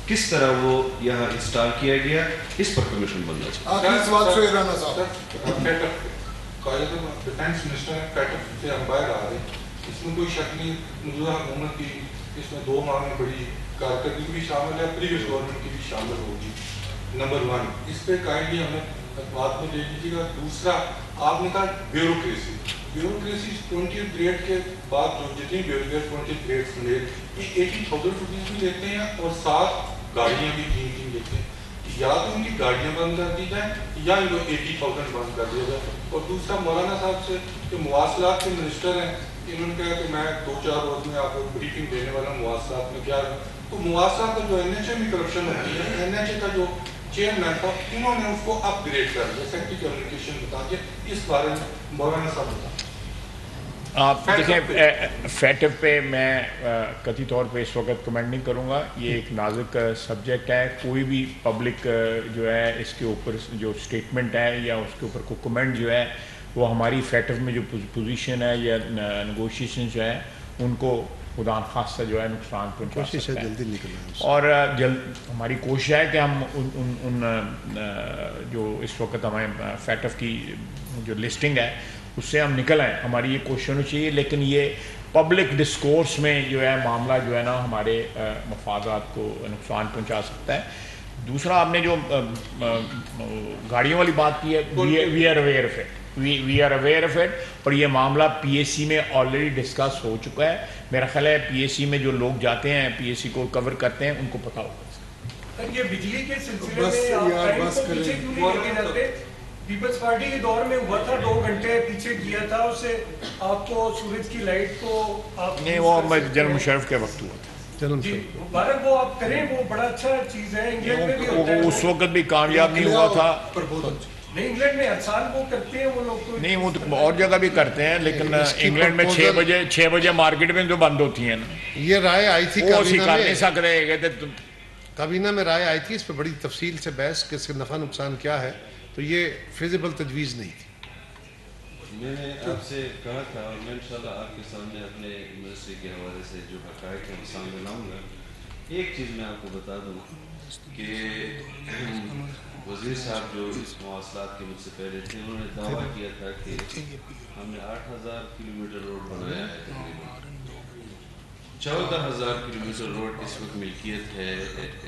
کس طرح وہ یہاں انسٹال کیا گیا, اس پر کمیشن بننا چاہیے. آخری سوال سہیل رانا صاحب. ڈیفینس منسٹر ہیں, پیٹرن سے امپائر آ رہے ہیں, اس میں کوئی شک نہیں. موجودہ حکومت کی اس میں 2 ماہ میں بڑی کارکردگی بھی شامل ہے, پریویس گورنمنٹ کی بھی شامل ہوگی. نمبر 1 اس پہ کائنڈلی ہمیں بات میں لے لیجیے گا. دوسرا آپ نے کہا بیوروکریسی. بیوروکریسی 20 گریڈ کے بعد جو جتنی بیوروکریٹ 20 گریڈ لے یہ 80,000 روپیز بھی لیتے ہیں اور 7 گاڑیاں بھی 3 لیتے ہیں. یا تو ان کی گاڑیاں بند کر دی جائیں یا ان کو 80,000 بند کر دیا جائے. اور دوسرا مولانا صاحب سے کہ مواصلات کے منسٹر ہیں, انہوں نے کہا کہ میں 2-4 روز میں آپ کو بریفنگ دینے والا ہوں مواصلات میں کیا. تو مواصلات کا جو NHA میں کرپشن ہوتی ہے, NHA کا جو چیئرمین تھا انہوں نے اس کو اپ گریڈ کر دیا, سیکٹری کمیونیکیشن بتا دیا. اس بارے میں مولانا صاحب بتا. آپ دیکھیں فیٹو پہ میں قطعی طور پہ اس وقت کمنٹ نہیں کروں گا, یہ ایک نازک سبجیکٹ ہے. کوئی بھی پبلک جو ہے اس کے اوپر جو اسٹیٹمنٹ ہے یا اس کے اوپر کوئی کمنٹ جو ہے وہ ہماری فیٹو میں جو پوزیشن ہے یا نیگوشیشن جو ہے ان کو خدا نخواستہ جو ہے نقصان پہنچا سکتا ہے. جلدی نکلنا اور ہماری کوشش ہے کہ ہم ان جو اس وقت ہمیں فیٹو کی جو لسٹنگ ہے اس سے ہم نکل آئیں. ہماری یہ کوشش ہونی چاہیے, لیکن یہ پبلک ڈسکورس میں جو ہے معاملہ جو ہے نا ہمارے مفادات کو نقصان پہنچا سکتا ہے. دوسرا آپ نے جو گاڑیوں والی بات کی ہے, we are aware of it, we are aware of it. اور یہ معاملہ پی ایس سی میں آلریڈی ڈسکس ہو چکا ہے. میرا خیال ہے پی ایس سی میں جو لوگ جاتے ہیں پی ایس سی کو کور کرتے ہیں ان کو پتہ ہوگا. یہ بجلی کے سلسلے میں پیچھے کیوں نہیں لے کے جاتے؟ پیپلز پارٹی کے دور میں ہوا تھا 2 گھنٹے پیچھے کیا تھا, اس سے آپ کو سورج کی لائٹ کو آپ نہیں, وہ جنرل مشرف کے وقت ہوا تھا. جی مبارک, وہ آپ کریں, وہ بڑا اچھا چیز ہے. انگلینڈ میں بھی ہوتا ہے, اس وقت بھی کامیاب نہیں ہوا تھا. نہیں انگلینڈ میں ہر سال وہ کرتے ہیں وہ لوگ. نہیں وہ تو اور جگہ بھی کرتے ہیں, لیکن انگلینڈ میں 6 بجے مارکیٹ میں جو بند ہوتی ہیں نا, یہ رائے آئی تھی وہ اسی کر نہیں سکتے. کہتے کابینہ میں رائے آئی تھی, اس پہ بڑی تفصیل سے بحث کہ اس کا نفع نقصان کیا ہے, تو یہ فیزیبل تجویز نہیں تھی. میں نے آپ سے کہا تھا اور میں انشاءاللہ آپ کے سامنے اپنے یونیورسٹی کے حوالے سے جو حقائق ہیں سامنے لاؤں گا. ایک چیز میں آپ کو بتا دوں کہ وزیر صاحب جو اس مواصلات کے مجھ سے پہلے تھے, انہوں نے دعویٰ کیا تھا کہ ہم نے 8,000 کلومیٹر روڈ بنایا ہے, تقریباً 14,000 کلومیٹر روڈ اس وقت ملکیت ہے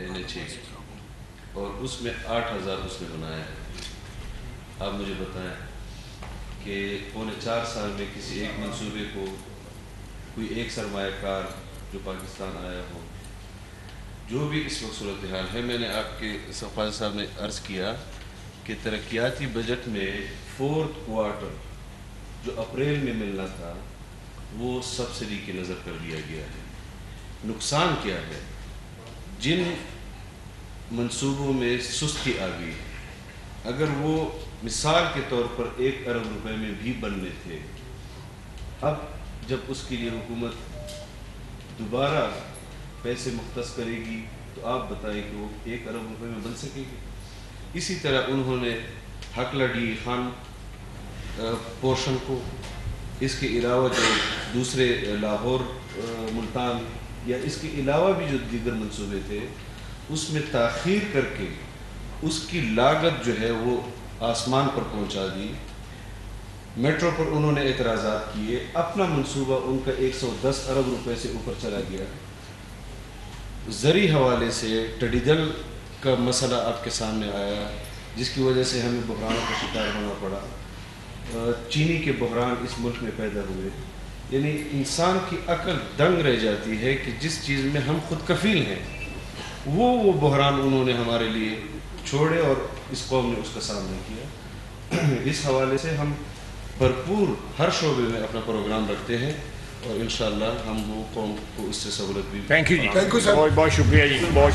NHA کی, اور اس میں 8,000 اس نے بنایا ہے. آپ مجھے بتائیں کہ 4.25 سال میں کسی ایک منصوبے کو کوئی ایک سرمایہ کار جو پاکستان آیا ہو, جو بھی اس وقت صورتحال ہے, میں نے آپ کے خواجہ صاحب نے عرض کیا کہ ترقیاتی بجٹ میں 4th کوارٹر جو اپریل میں ملنا تھا وہ سبسڈی کی نظر کر دیا گیا ہے. نقصان کیا ہے؟ جن منصوبوں میں سستی آ گئی, اگر وہ مثال کے طور پر 1 ارب روپے میں بھی بننے تھے, اب جب اس کے لیے حکومت دوبارہ پیسے مختص کرے گی تو آپ بتائیں کہ وہ 1 ارب روپے میں بن سکے گی. اسی طرح انہوں نے حقلہ ڈی خان پورشن کو, اس کے علاوہ جو دوسرے لاہور ملتان یا اس کے علاوہ بھی جو دیگر منصوبے تھے اس میں تاخیر کر کے اس کی لاگت جو ہے وہ آسمان پر پہنچا دی. میٹرو پر انہوں نے اعتراضات کیے, اپنا منصوبہ ان کا 110 ارب روپے سے اوپر چلا گیا. زرعی حوالے سے ٹڈیدل کا مسئلہ آپ کے سامنے آیا, جس کی وجہ سے ہمیں بحرانوں کا شکار ہونا پڑا. چینی کے بحران اس ملک میں پیدا ہوئے. یعنی انسان کی عقل دنگ رہ جاتی ہے کہ جس چیز میں ہم خود کفیل ہیں وہ بحران انہوں نے ہمارے لیے چھوڑے اور اس قوم نے اس کا سامنا کیا. اس حوالے سے ہم بھرپور ہر شعبے میں اپنا پروگرام رکھتے ہیں اور انشاءاللہ ہم وہ قوم کو اس سے سہولت بھی. تھینک یو جی, بہت بہت شکریہ جی, بہت